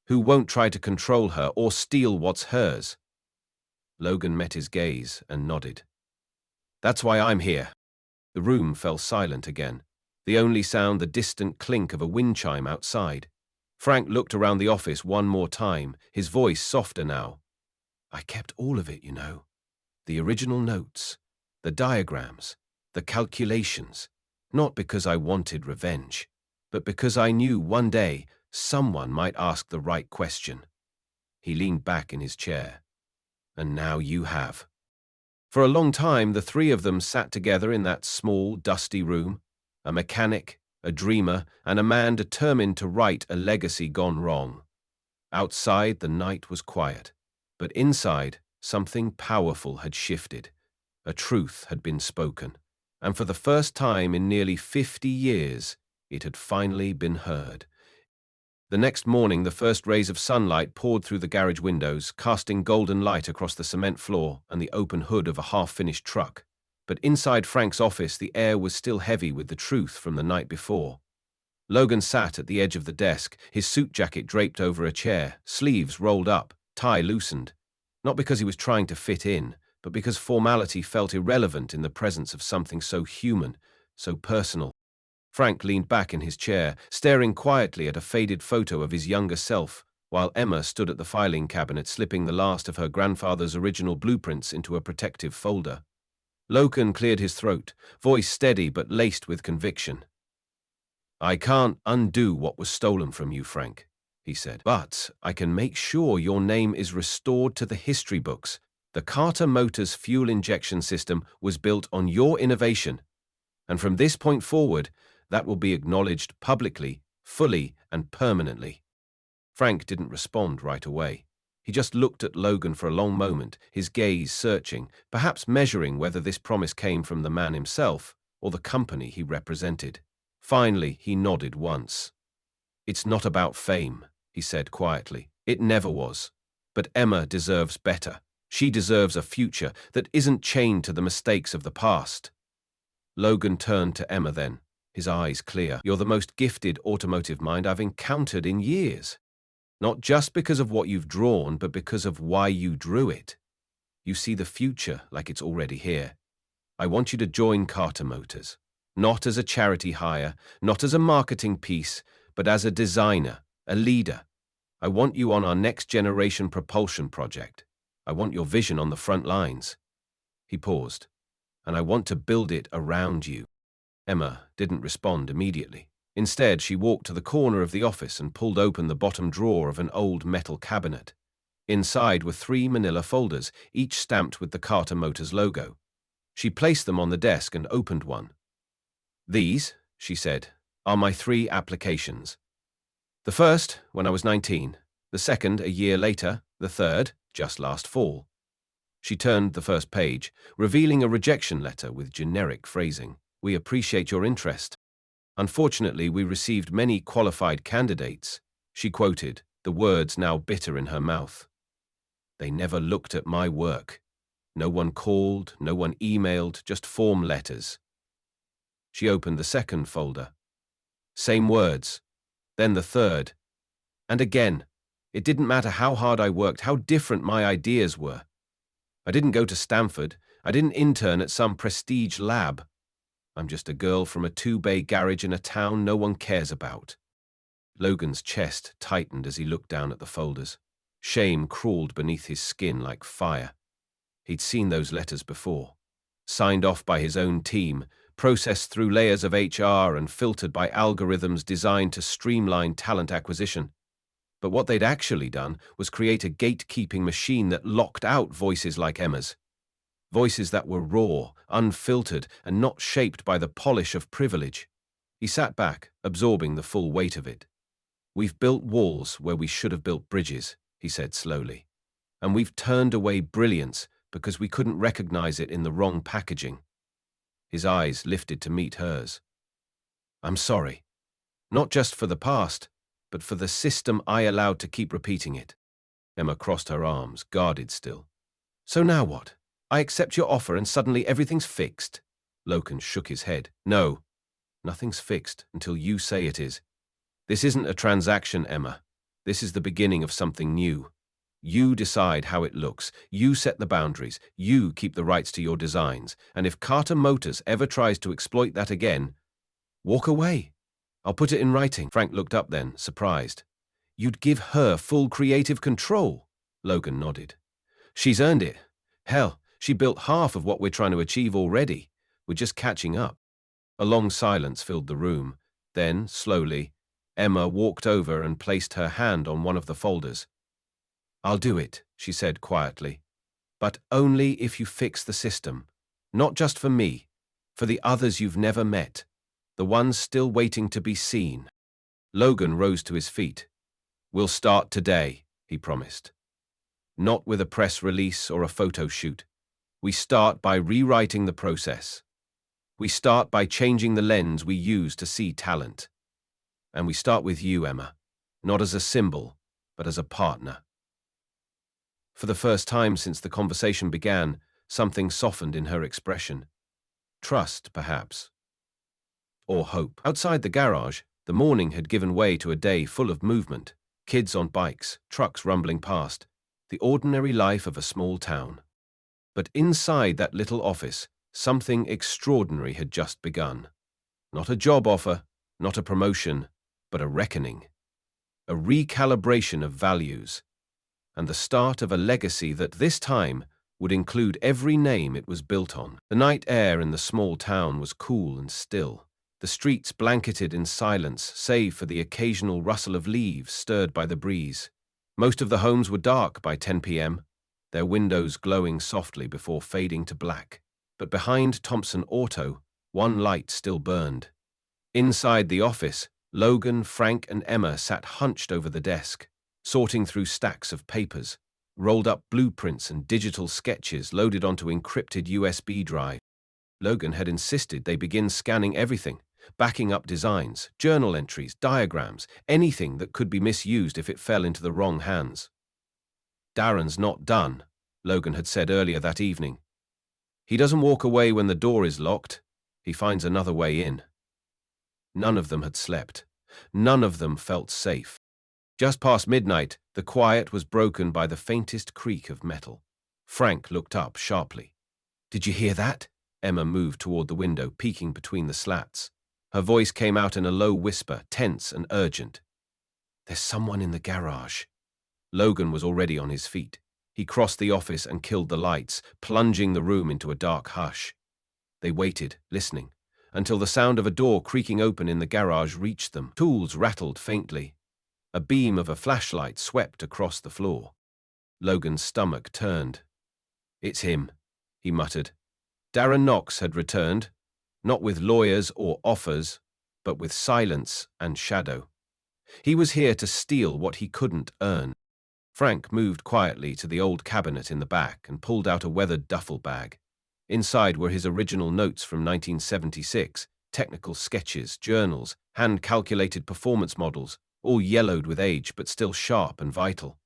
"who won't try to control her or steal what's hers." Logan met his gaze and nodded. "That's why I'm here." The room fell silent again, the only sound the distant clink of a wind chime outside. Frank looked around the office one more time, his voice softer now. "I kept all of it, you know. The original notes, the diagrams, the calculations, not because I wanted revenge, but because I knew one day someone might ask the right question." He leaned back in his chair. "And now you have." For a long time, the three of them sat together in that small, dusty room, a mechanic, a dreamer, and a man determined to right a legacy gone wrong. Outside, the night was quiet, but inside, something powerful had shifted. A truth had been spoken, and for the first time in nearly 50 years, it had finally been heard. The next morning, the first rays of sunlight poured through the garage windows, casting golden light across the cement floor and the open hood of a half-finished truck. But inside Frank's office, the air was still heavy with the truth from the night before. Logan sat at the edge of the desk, his suit jacket draped over a chair, sleeves rolled up, tie loosened. Not because he was trying to fit in, but because formality felt irrelevant in the presence of something so human, so personal. Frank leaned back in his chair, staring quietly at a faded photo of his younger self, while Emma stood at the filing cabinet slipping the last of her grandfather's original blueprints into a protective folder. Logan cleared his throat, voice steady but laced with conviction. "I can't undo what was stolen from you, Frank. he said. But I can make sure your name is restored to the history books. The Carter Motors fuel injection system was built on your innovation, and from this point forward, that will be acknowledged publicly, fully, and permanently. Frank didn't respond right away. He just looked at Logan for a long moment, his gaze searching, perhaps measuring whether this promise came from the man himself or the company he represented. Finally, he nodded once. "It's not about fame," he said quietly. "It never was. But Emma deserves better. She deserves a future that isn't chained to the mistakes of the past." Logan turned to Emma then, his eyes clear. "You're the most gifted automotive mind I've encountered in years. Not just because of what you've drawn, but because of why you drew it. You see the future like it's already here. I want you to join Carter Motors, not as a charity hire, not as a marketing piece, but as a designer, a leader. I want you on our next generation propulsion project. I want your vision on the front lines." He paused. "And I want to build it around you." Emma didn't respond immediately. Instead, she walked to the corner of the office and pulled open the bottom drawer of an old metal cabinet. Inside were 3 manila folders, each stamped with the Carter Motors logo. She placed them on the desk and opened one. "These," she said, "are my 3 applications. The first, when I was 19. The second, a year later. The third, just last fall." She turned the first page, revealing a rejection letter with generic phrasing. "We appreciate your interest. Unfortunately, we received many qualified candidates." She quoted, the words now bitter in her mouth. "They never looked at my work. No one called, no one emailed, just form letters." She opened the second folder. Same words. Then the third. And again. It didn't matter how hard I worked, how different my ideas were. I didn't go to Stanford. I didn't intern at some prestige lab. I'm just a girl from a 2-bay garage in a town no one cares about. Logan's chest tightened as he looked down at the folders. Shame crawled beneath his skin like fire. He'd seen those letters before. Signed off by his own team, processed through layers of HR and filtered by algorithms designed to streamline talent acquisition. But what they'd actually done was create a gatekeeping machine that locked out voices like Emma's. Voices that were raw, unfiltered, and not shaped by the polish of privilege. He sat back, absorbing the full weight of it. "We've built walls where we should have built bridges," he said slowly. "And we've turned away brilliance because we couldn't recognize it in the wrong packaging." His eyes lifted to meet hers. "I'm sorry. Not just for the past, but for the system I allowed to keep repeating it." Emma crossed her arms, guarded still. "So now what? I accept your offer and suddenly everything's fixed?" Logan shook his head. "No, nothing's fixed until you say it is. This isn't a transaction, Emma. This is the beginning of something new. You decide how it looks. You set the boundaries. You keep the rights to your designs. And if Carter Motors ever tries to exploit that again, walk away. I'll put it in writing." Frank looked up then, surprised. "You'd give her full creative control?" Logan nodded. "She's earned it. Hell, she built half of what we're trying to achieve already. We're just catching up." A long silence filled the room. Then, slowly, Emma walked over and placed her hand on one of the folders. "I'll do it," she said quietly. "But only if you fix the system. Not just for me, for the others you've never met. The ones still waiting to be seen." Logan rose to his feet. "We'll start today," he promised. "Not with a press release or a photo shoot. We start by rewriting the process. We start by changing the lens we use to see talent. And we start with you, Emma, not as a symbol, but as a partner." For the first time since the conversation began, something softened in her expression. Trust, perhaps. Or hope. Outside the garage, the morning had given way to a day full of movement. Kids on bikes, trucks rumbling past. The ordinary life of a small town. But inside that little office, something extraordinary had just begun. Not a job offer, not a promotion, but a reckoning. A recalibration of values. And the start of a legacy that this time would include every name it was built on. The night air in the small town was cool and still. the streets blanketed in silence save for the occasional rustle of leaves stirred by the breeze. Most of the homes were dark by 10 p.m., their windows glowing softly before fading to black. But behind Thompson Auto, one light still burned. Inside the office, Logan, Frank, and Emma sat hunched over the desk, sorting through stacks of papers, rolled up blueprints and digital sketches loaded onto encrypted USB drive. Logan had insisted they begin scanning everything, backing up designs, journal entries, diagrams, anything that could be misused if it fell into the wrong hands. Darren's not done, Logan had said earlier that evening. He doesn't walk away when the door is locked. He finds another way in. None of them had slept. None of them felt safe. Just past midnight, the quiet was broken by the faintest creak of metal. Frank looked up sharply. "Did you hear that?" Emma moved toward the window, peeking between the slats. Her voice came out in a low whisper, tense and urgent. "There's someone in the garage." Logan was already on his feet. He crossed the office and killed the lights, plunging the room into a dark hush. They waited, listening, until the sound of a door creaking open in the garage reached them. Tools rattled faintly. A beam of a flashlight swept across the floor. Logan's stomach turned. "It's him," he muttered. Darren Knox had returned, not with lawyers or offers, but with silence and shadow. He was here to steal what he couldn't earn. Frank moved quietly to the old cabinet in the back and pulled out a weathered duffel bag. Inside were his original notes from 1976, technical sketches, journals, hand-calculated performance models, all yellowed with age but still sharp and vital.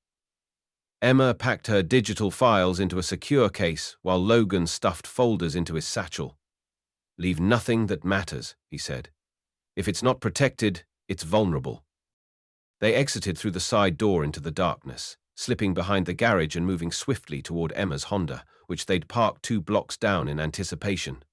Emma packed her digital files into a secure case while Logan stuffed folders into his satchel. "Leave nothing that matters," he said. "If it's not protected, it's vulnerable." They exited through the side door into the darkness, slipping behind the garage and moving swiftly toward Emma's Honda, which they'd parked 2 blocks down in anticipation.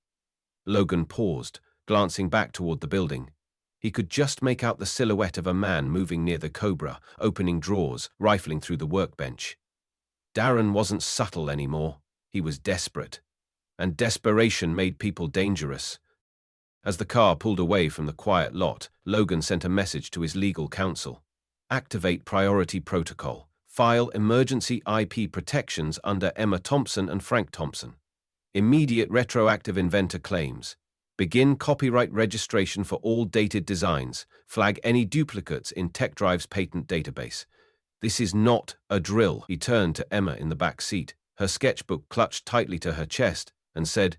Logan paused, glancing back toward the building. He could just make out the silhouette of a man moving near the Cobra, opening drawers, rifling through the workbench. Darren wasn't subtle anymore. He was desperate. And desperation made people dangerous. As the car pulled away from the quiet lot, Logan sent a message to his legal counsel. "Activate priority protocol. File emergency IP protections under Emma Thompson and Frank Thompson. Immediate retroactive inventor claims. Begin copyright registration for all dated designs. Flag any duplicates in TechDrive's patent database." "This is not a drill." He turned to Emma in the back seat, her sketchbook clutched tightly to her chest, and said,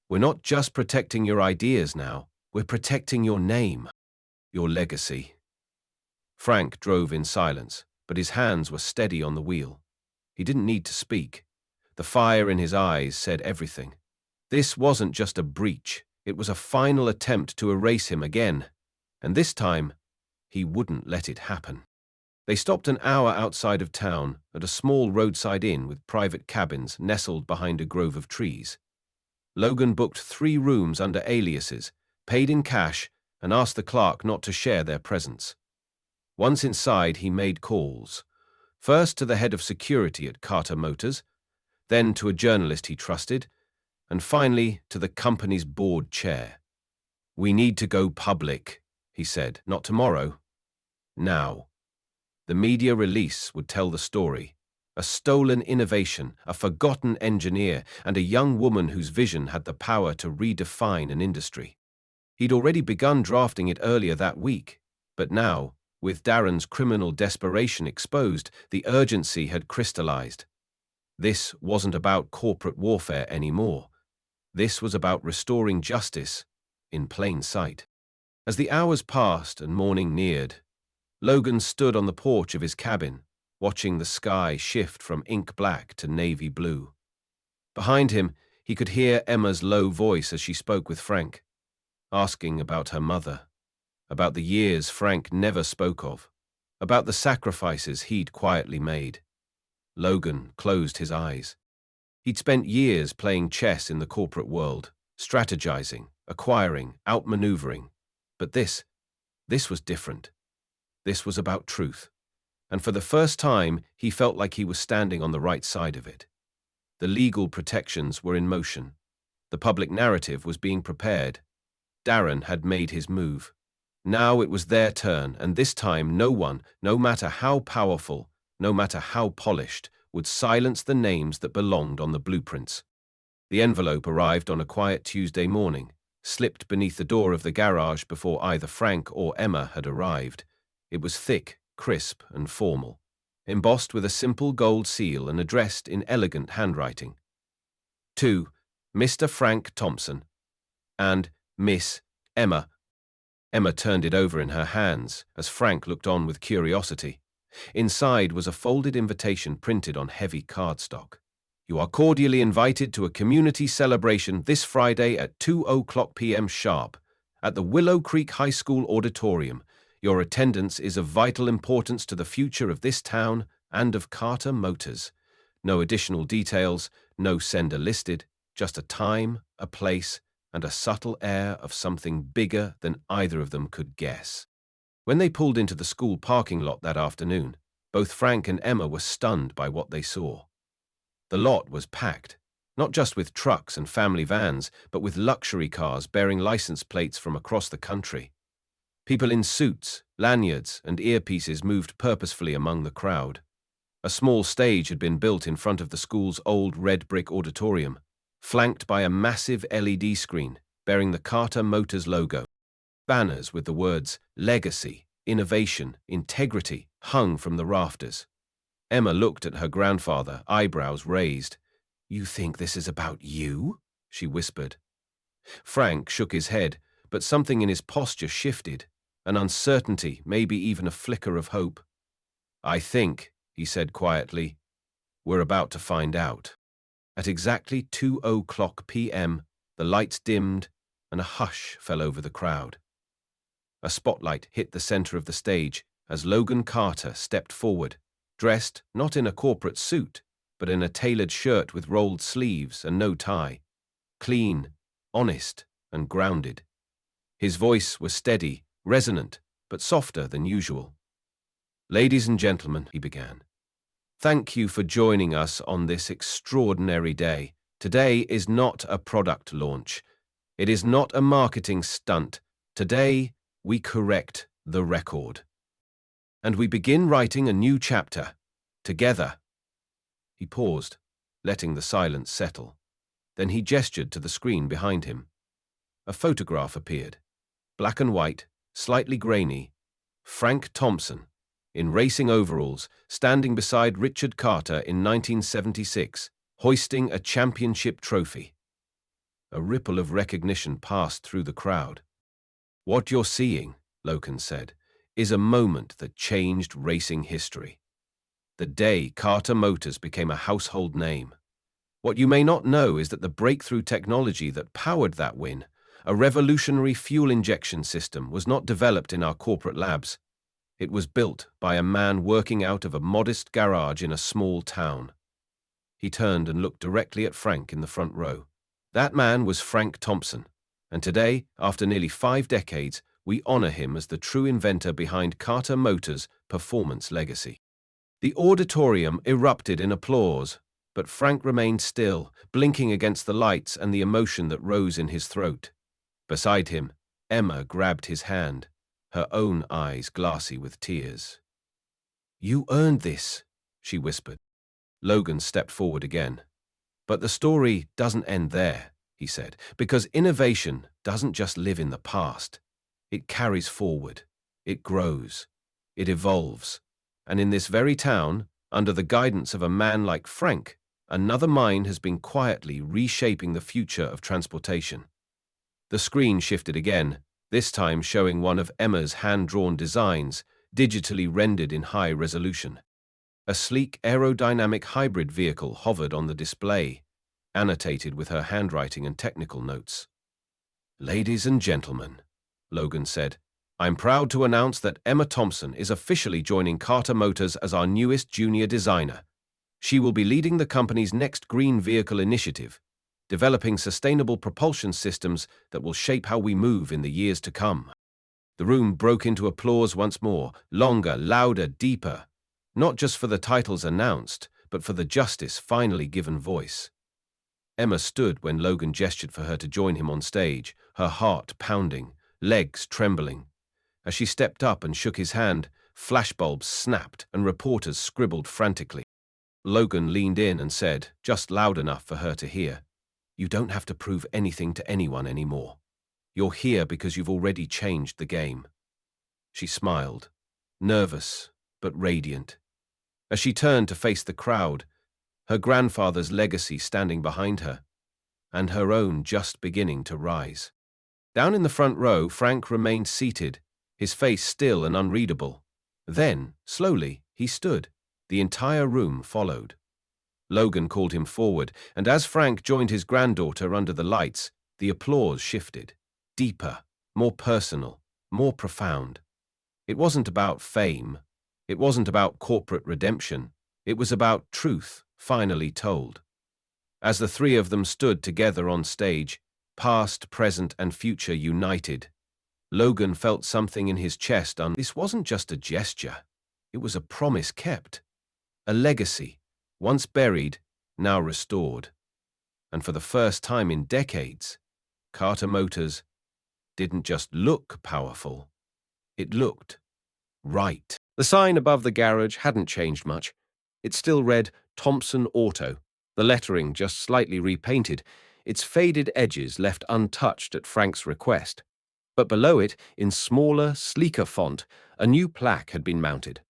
"We're not just protecting your ideas now. We're protecting your name, your legacy." Frank drove in silence, but his hands were steady on the wheel. He didn't need to speak. The fire in his eyes said everything. This wasn't just a breach. It was a final attempt to erase him again. And this time, he wouldn't let it happen. They stopped an hour outside of town at a small roadside inn with private cabins nestled behind a grove of trees. Logan booked 3 rooms under aliases, paid in cash, and asked the clerk not to share their presence. Once inside, he made calls. First to the head of security at Carter Motors, then to a journalist he trusted, and finally to the company's board chair. "We need to go public," he said. "Not tomorrow. Now." The media release would tell the story. A stolen innovation, a forgotten engineer, and a young woman whose vision had the power to redefine an industry. He'd already begun drafting it earlier that week, but now, with Darren's criminal desperation exposed, the urgency had crystallized. This wasn't about corporate warfare anymore. This was about restoring justice in plain sight. As the hours passed and morning neared, Logan stood on the porch of his cabin, watching the sky shift from ink black to navy blue. Behind him, he could hear Emma's low voice as she spoke with Frank, asking about her mother, about the years Frank never spoke of, about the sacrifices he'd quietly made. Logan closed his eyes. He'd spent years playing chess in the corporate world, strategizing, acquiring, outmaneuvering. But this was different. This was about truth. And for the first time, he felt like he was standing on the right side of it. The legal protections were in motion. The public narrative was being prepared. Darren had made his move. Now it was their turn, and this time no one, no matter how powerful, no matter how polished, would silence the names that belonged on the blueprints. The envelope arrived on a quiet Tuesday morning, slipped beneath the door of the garage before either Frank or Emma had arrived. It was thick, crisp, and formal, embossed with a simple gold seal and addressed in elegant handwriting. To Mr. Frank Thompson and Miss Emma. Emma turned it over in her hands as Frank looked on with curiosity. Inside was a folded invitation printed on heavy cardstock. You are cordially invited to a community celebration this Friday at 2:00 p.m. sharp at the Willow Creek High School auditorium. Your attendance is of vital importance to the future of this town and of Carter Motors. No additional details, no sender listed, just a time, a place, and a subtle air of something bigger than either of them could guess. When they pulled into the school parking lot that afternoon, both Frank and Emma were stunned by what they saw. The lot was packed, not just with trucks and family vans, but with luxury cars bearing license plates from across the country. People in suits, lanyards, and earpieces moved purposefully among the crowd. A small stage had been built in front of the school's old red brick auditorium, flanked by a massive LED screen bearing the Carter Motors logo. Banners with the words Legacy, Innovation, Integrity hung from the rafters. Emma looked at her grandfather, eyebrows raised. You think this is about you? She whispered. Frank shook his head, but something in his posture shifted, an uncertainty, maybe even a flicker of hope. I think, he said quietly, we're about to find out. At exactly 2:00 p.m., the lights dimmed and a hush fell over the crowd. A spotlight hit the center of the stage as Logan Carter stepped forward, dressed not in a corporate suit, but in a tailored shirt with rolled sleeves and no tie. Clean, honest, and grounded. His voice was steady, resonant, but softer than usual. Ladies and gentlemen, he began, thank you for joining us on this extraordinary day. Today is not a product launch. It is not a marketing stunt. Today, we correct the record. And we begin writing a new chapter, together. He paused, letting the silence settle. Then he gestured to the screen behind him. A photograph appeared, black and white, slightly grainy. Frank Thompson, in racing overalls, standing beside Richard Carter in 1976, hoisting a championship trophy. A ripple of recognition passed through the crowd. What you're seeing, Logan said, is a moment that changed racing history. The day Carter Motors became a household name. What you may not know is that the breakthrough technology that powered that win, a revolutionary fuel injection system, was not developed in our corporate labs. It was built by a man working out of a modest garage in a small town. He turned and looked directly at Frank in the front row. That man was Frank Thompson, and today, after nearly 5 decades, we honor him as the true inventor behind Carter Motors' performance legacy. The auditorium erupted in applause, but Frank remained still, blinking against the lights and the emotion that rose in his throat. Beside him, Emma grabbed his hand, her own eyes glassy with tears. You earned this, she whispered. Logan stepped forward again. But the story doesn't end there, he said, because innovation doesn't just live in the past. It carries forward, it grows, it evolves. And in this very town, under the guidance of a man like Frank, another mind has been quietly reshaping the future of transportation. The screen shifted again, this time showing one of Emma's hand-drawn designs, digitally rendered in high resolution. A sleek aerodynamic hybrid vehicle hovered on the display, annotated with her handwriting and technical notes. Ladies and gentlemen, Logan said, I'm proud to announce that Emma Thompson is officially joining Carter Motors as our newest junior designer. She will be leading the company's next green vehicle initiative, developing sustainable propulsion systems that will shape how we move in the years to come. The room broke into applause once more, longer, louder, deeper, not just for the titles announced, but for the justice finally given voice. Emma stood when Logan gestured for her to join him on stage, her heart pounding, legs trembling. As she stepped up and shook his hand, flashbulbs snapped and reporters scribbled frantically. Logan leaned in and said, just loud enough for her to hear, "You don't have to prove anything to anyone anymore. You're here because you've already changed the game." She smiled, nervous but radiant. As she turned to face the crowd, her grandfather's legacy standing behind her, and her own just beginning to rise. Down in the front row, Frank remained seated, his face still and unreadable. Then, slowly, he stood. The entire room followed. Logan called him forward, and as Frank joined his granddaughter under the lights, the applause shifted. Deeper, more personal, more profound. It wasn't about fame. It wasn't about corporate redemption. It was about truth, finally told. As the three of them stood together on stage, past, present, and future united, Logan felt something in his chest. This wasn't just a gesture. It was a promise kept. A legacy, once buried, now restored. And for the first time in decades, Carter Motors didn't just look powerful. It looked right. The sign above the garage hadn't changed much. It still read Thompson Auto, the lettering just slightly repainted, its faded edges left untouched at Frank's request. But below it, in smaller, sleeker font, a new plaque had been mounted.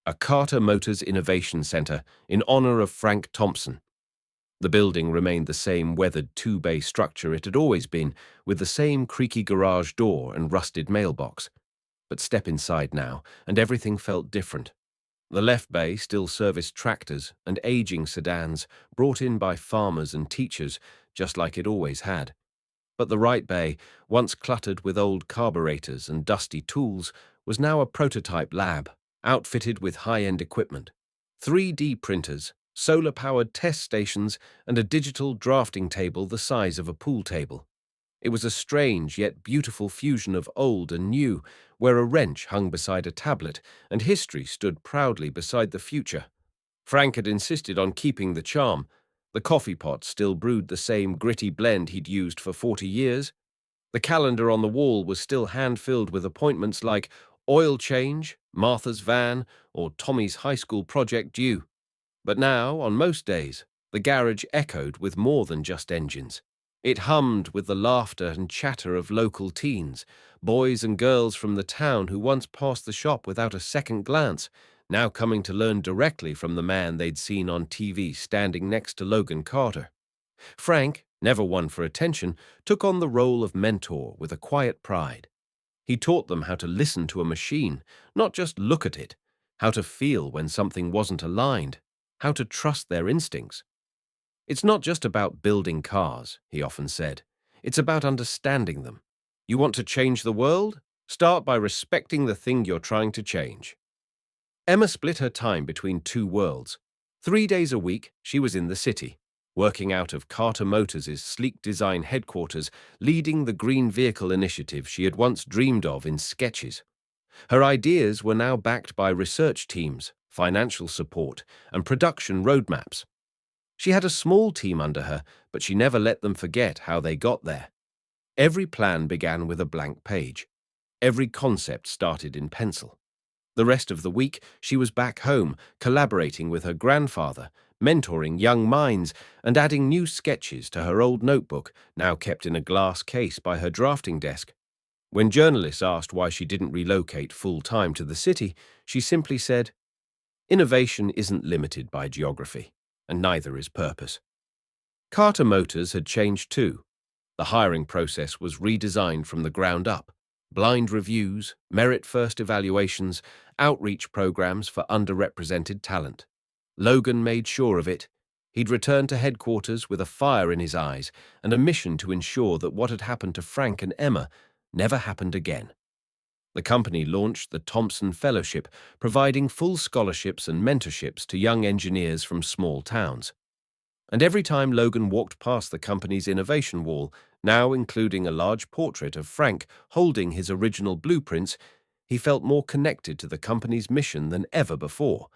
A Carter Motors Innovation Center in honor of Frank Thompson. The building remained the same weathered two-bay structure it had always been, with the same creaky garage door and rusted mailbox. But step inside now, and everything felt different. The left bay still serviced tractors and aging sedans brought in by farmers and teachers, just like it always had. But the right bay, once cluttered with old carburetors and dusty tools, was now a prototype lab, outfitted with high-end equipment. 3D printers, solar-powered test stations, and a digital drafting table the size of a pool table. It was a strange yet beautiful fusion of old and new, where a wrench hung beside a tablet and history stood proudly beside the future. Frank had insisted on keeping the charm. The coffee pot still brewed the same gritty blend he'd used for 40 years. The calendar on the wall was still hand-filled with appointments like oil change, Martha's van, or Tommy's high school project due. But now, on most days, the garage echoed with more than just engines. It hummed with the laughter and chatter of local teens, boys and girls from the town who once passed the shop without a second glance, now coming to learn directly from the man they'd seen on TV standing next to Logan Carter. Frank, never one for attention, took on the role of mentor with a quiet pride. He taught them how to listen to a machine, not just look at it, how to feel when something wasn't aligned, how to trust their instincts. "It's not just about building cars," he often said. "It's about understanding them. You want to change the world? Start by respecting the thing you're trying to change." Emma split her time between two worlds. 3 days a week, she was in the city, working out of Carter Motors' sleek design headquarters, leading the green vehicle initiative she had once dreamed of in sketches. Her ideas were now backed by research teams, financial support, and production roadmaps. She had a small team under her, but she never let them forget how they got there. Every plan began with a blank page. Every concept started in pencil. The rest of the week, she was back home, collaborating with her grandfather, mentoring young minds, and adding new sketches to her old notebook, now kept in a glass case by her drafting desk. When journalists asked why she didn't relocate full-time to the city, she simply said, "Innovation isn't limited by geography, and neither is purpose." Carter Motors had changed too. The hiring process was redesigned from the ground up. Blind reviews, merit-first evaluations, outreach programs for underrepresented talent. Logan made sure of it. He'd returned to headquarters with a fire in his eyes and a mission to ensure that what had happened to Frank and Emma never happened again. The company launched the Thompson Fellowship, providing full scholarships and mentorships to young engineers from small towns. And every time Logan walked past the company's innovation wall, now including a large portrait of Frank holding his original blueprints, he felt more connected to the company's mission than ever before.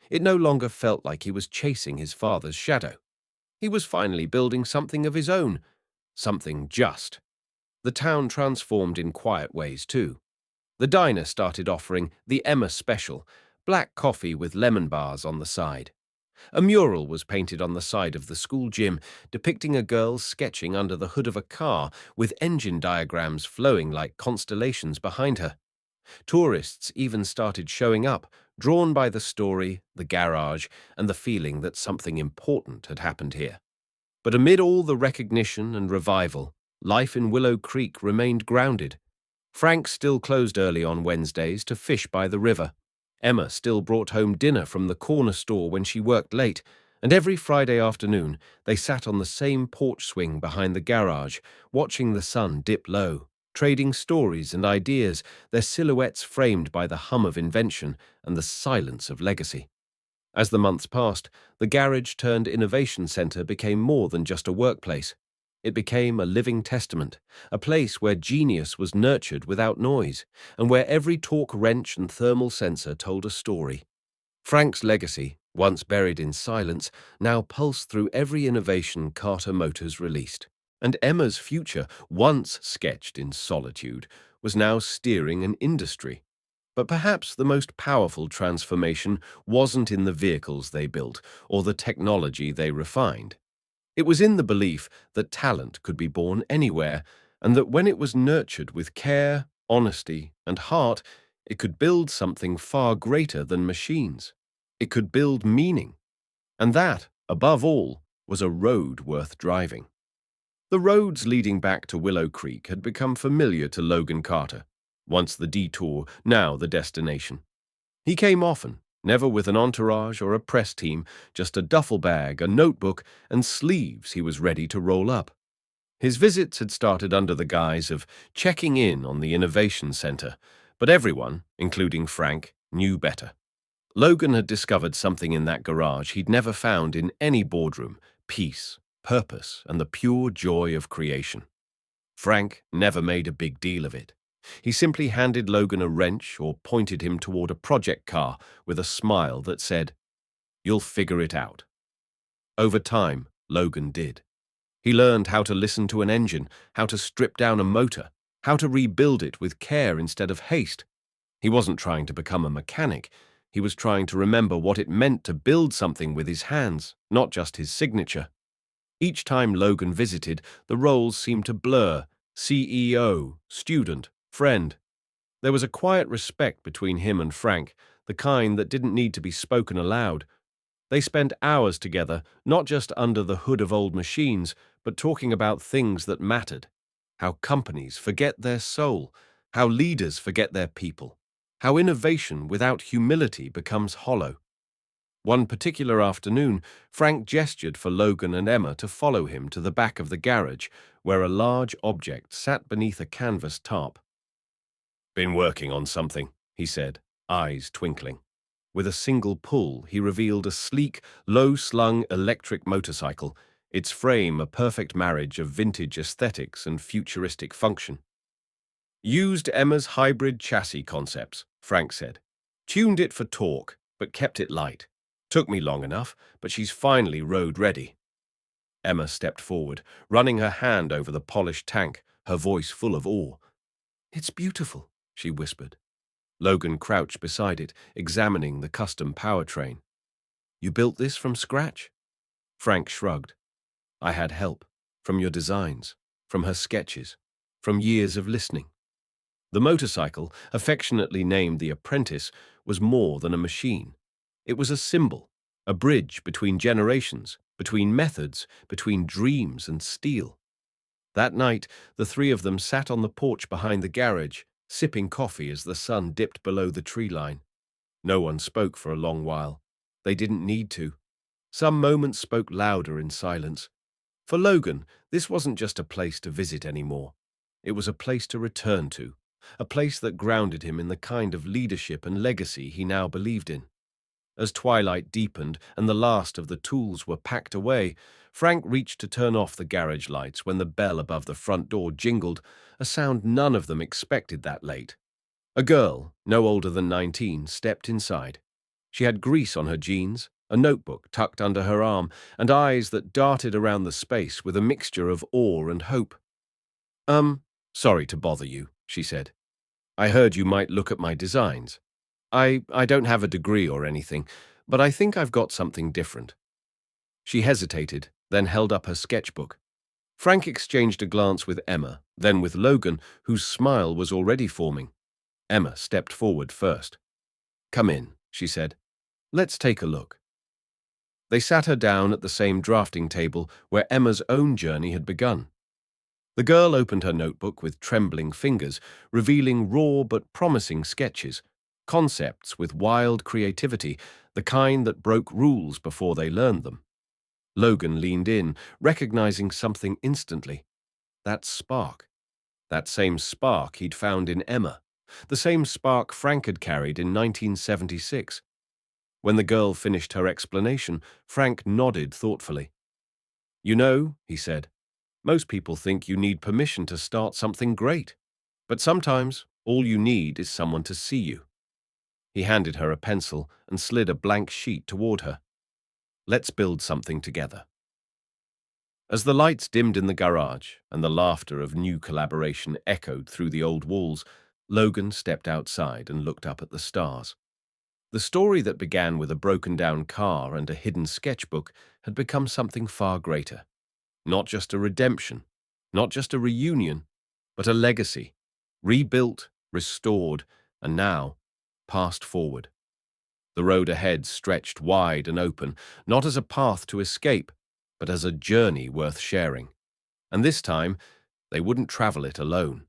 It no longer felt like he was chasing his father's shadow. He was finally building something of his own, something just. The town transformed in quiet ways, too. The diner started offering the Emma Special, black coffee with lemon bars on the side. A mural was painted on the side of the school gym, depicting a girl sketching under the hood of a car with engine diagrams flowing like constellations behind her. Tourists even started showing up, drawn by the story, the garage, and the feeling that something important had happened here. But amid all the recognition and revival, life in Willow Creek remained grounded. Frank still closed early on Wednesdays to fish by the river. Emma still brought home dinner from the corner store when she worked late, and every Friday afternoon they sat on the same porch swing behind the garage, watching the sun dip low, trading stories and ideas, their silhouettes framed by the hum of invention and the silence of legacy. As the months passed, the garage-turned-innovation center became more than just a workplace. It became a living testament, a place where genius was nurtured without noise, and where every torque wrench and thermal sensor told a story. Frank's legacy, once buried in silence, now pulsed through every innovation Carter Motors released. And Emma's future, once sketched in solitude, was now steering an industry. But perhaps the most powerful transformation wasn't in the vehicles they built or the technology they refined. It was in the belief that talent could be born anywhere, and that when it was nurtured with care, honesty, and heart, it could build something far greater than machines. It could build meaning. And that, above all, was a road worth driving. The roads leading back to Willow Creek had become familiar to Logan Carter. Once the detour, now the destination. He came often, never with an entourage or a press team, just a duffel bag, a notebook, and sleeves he was ready to roll up. His visits had started under the guise of checking in on the Innovation Center, but everyone, including Frank, knew better. Logan had discovered something in that garage he'd never found in any boardroom: peace, purpose, and the pure joy of creation. Frank never made a big deal of it. He simply handed Logan a wrench or pointed him toward a project car with a smile that said, "You'll figure it out." Over time, Logan did. He learned how to listen to an engine, how to strip down a motor, how to rebuild it with care instead of haste. He wasn't trying to become a mechanic. He was trying to remember what it meant to build something with his hands, not just his signature. Each time Logan visited, the roles seemed to blur: CEO, student, friend. There was a quiet respect between him and Frank, the kind that didn't need to be spoken aloud. They spent hours together, not just under the hood of old machines, but talking about things that mattered. How companies forget their soul, how leaders forget their people, how innovation without humility becomes hollow. One particular afternoon, Frank gestured for Logan and Emma to follow him to the back of the garage, where a large object sat beneath a canvas tarp. "Been working on something," he said, eyes twinkling. With a single pull, he revealed a sleek, low-slung electric motorcycle, its frame a perfect marriage of vintage aesthetics and futuristic function. "Used Emma's hybrid chassis concepts," Frank said. "Tuned it for torque, but kept it light. Took me long enough, but she's finally road-ready." Emma stepped forward, running her hand over the polished tank, her voice full of awe. "It's beautiful," she whispered. Logan crouched beside it, examining the custom powertrain. "You built this from scratch?" Frank shrugged. "I had help. From your designs, from her sketches, from years of listening." The motorcycle, affectionately named the Apprentice, was more than a machine. It was a symbol, a bridge between generations, between methods, between dreams and steel. That night, the three of them sat on the porch behind the garage, sipping coffee as the sun dipped below the tree line. No one spoke for a long while. They didn't need to. Some moments spoke louder in silence. For Logan, this wasn't just a place to visit anymore. It was a place to return to, a place that grounded him in the kind of leadership and legacy he now believed in. As twilight deepened and the last of the tools were packed away, Frank reached to turn off the garage lights when the bell above the front door jingled, a sound none of them expected that late. A girl, no older than 19, stepped inside. She had grease on her jeans, a notebook tucked under her arm, and eyes that darted around the space with a mixture of awe and hope. Um, sorry to bother you, she said. I heard you might look at my designs. I don't have a degree or anything, but I think I've got something different. She hesitated, then held up her sketchbook. Frank exchanged a glance with Emma, then with Logan, whose smile was already forming. Emma stepped forward first. Come in, she said. Let's take a look. They sat her down at the same drafting table where Emma's own journey had begun. The girl opened her notebook with trembling fingers, revealing raw but promising sketches, concepts with wild creativity, the kind that broke rules before they learned them. Logan leaned in, recognizing something instantly. That spark. That same spark he'd found in Emma. The same spark Frank had carried in 1976. When the girl finished her explanation, Frank nodded thoughtfully. You know, he said, most people think you need permission to start something great. But sometimes all you need is someone to see you. He handed her a pencil and slid a blank sheet toward her. Let's build something together. As the lights dimmed in the garage and the laughter of new collaboration echoed through the old walls, Logan stepped outside and looked up at the stars. The story that began with a broken-down car and a hidden sketchbook had become something far greater. Not just a redemption, not just a reunion, but a legacy, rebuilt, restored, and now passed forward. The road ahead stretched wide and open, not as a path to escape, but as a journey worth sharing. And this time, they wouldn't travel it alone.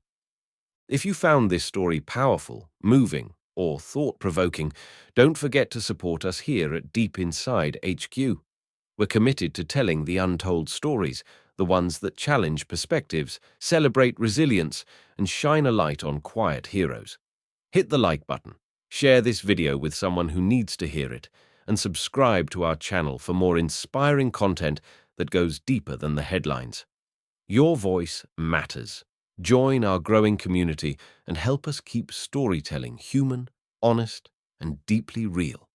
If you found this story powerful, moving, or thought-provoking, don't forget to support us here at Deep Inside HQ. We're committed to telling the untold stories, the ones that challenge perspectives, celebrate resilience, and shine a light on quiet heroes. Hit the like button, share this video with someone who needs to hear it, and subscribe to our channel for more inspiring content that goes deeper than the headlines. Your voice matters. Join our growing community and help us keep storytelling human, honest, and deeply real.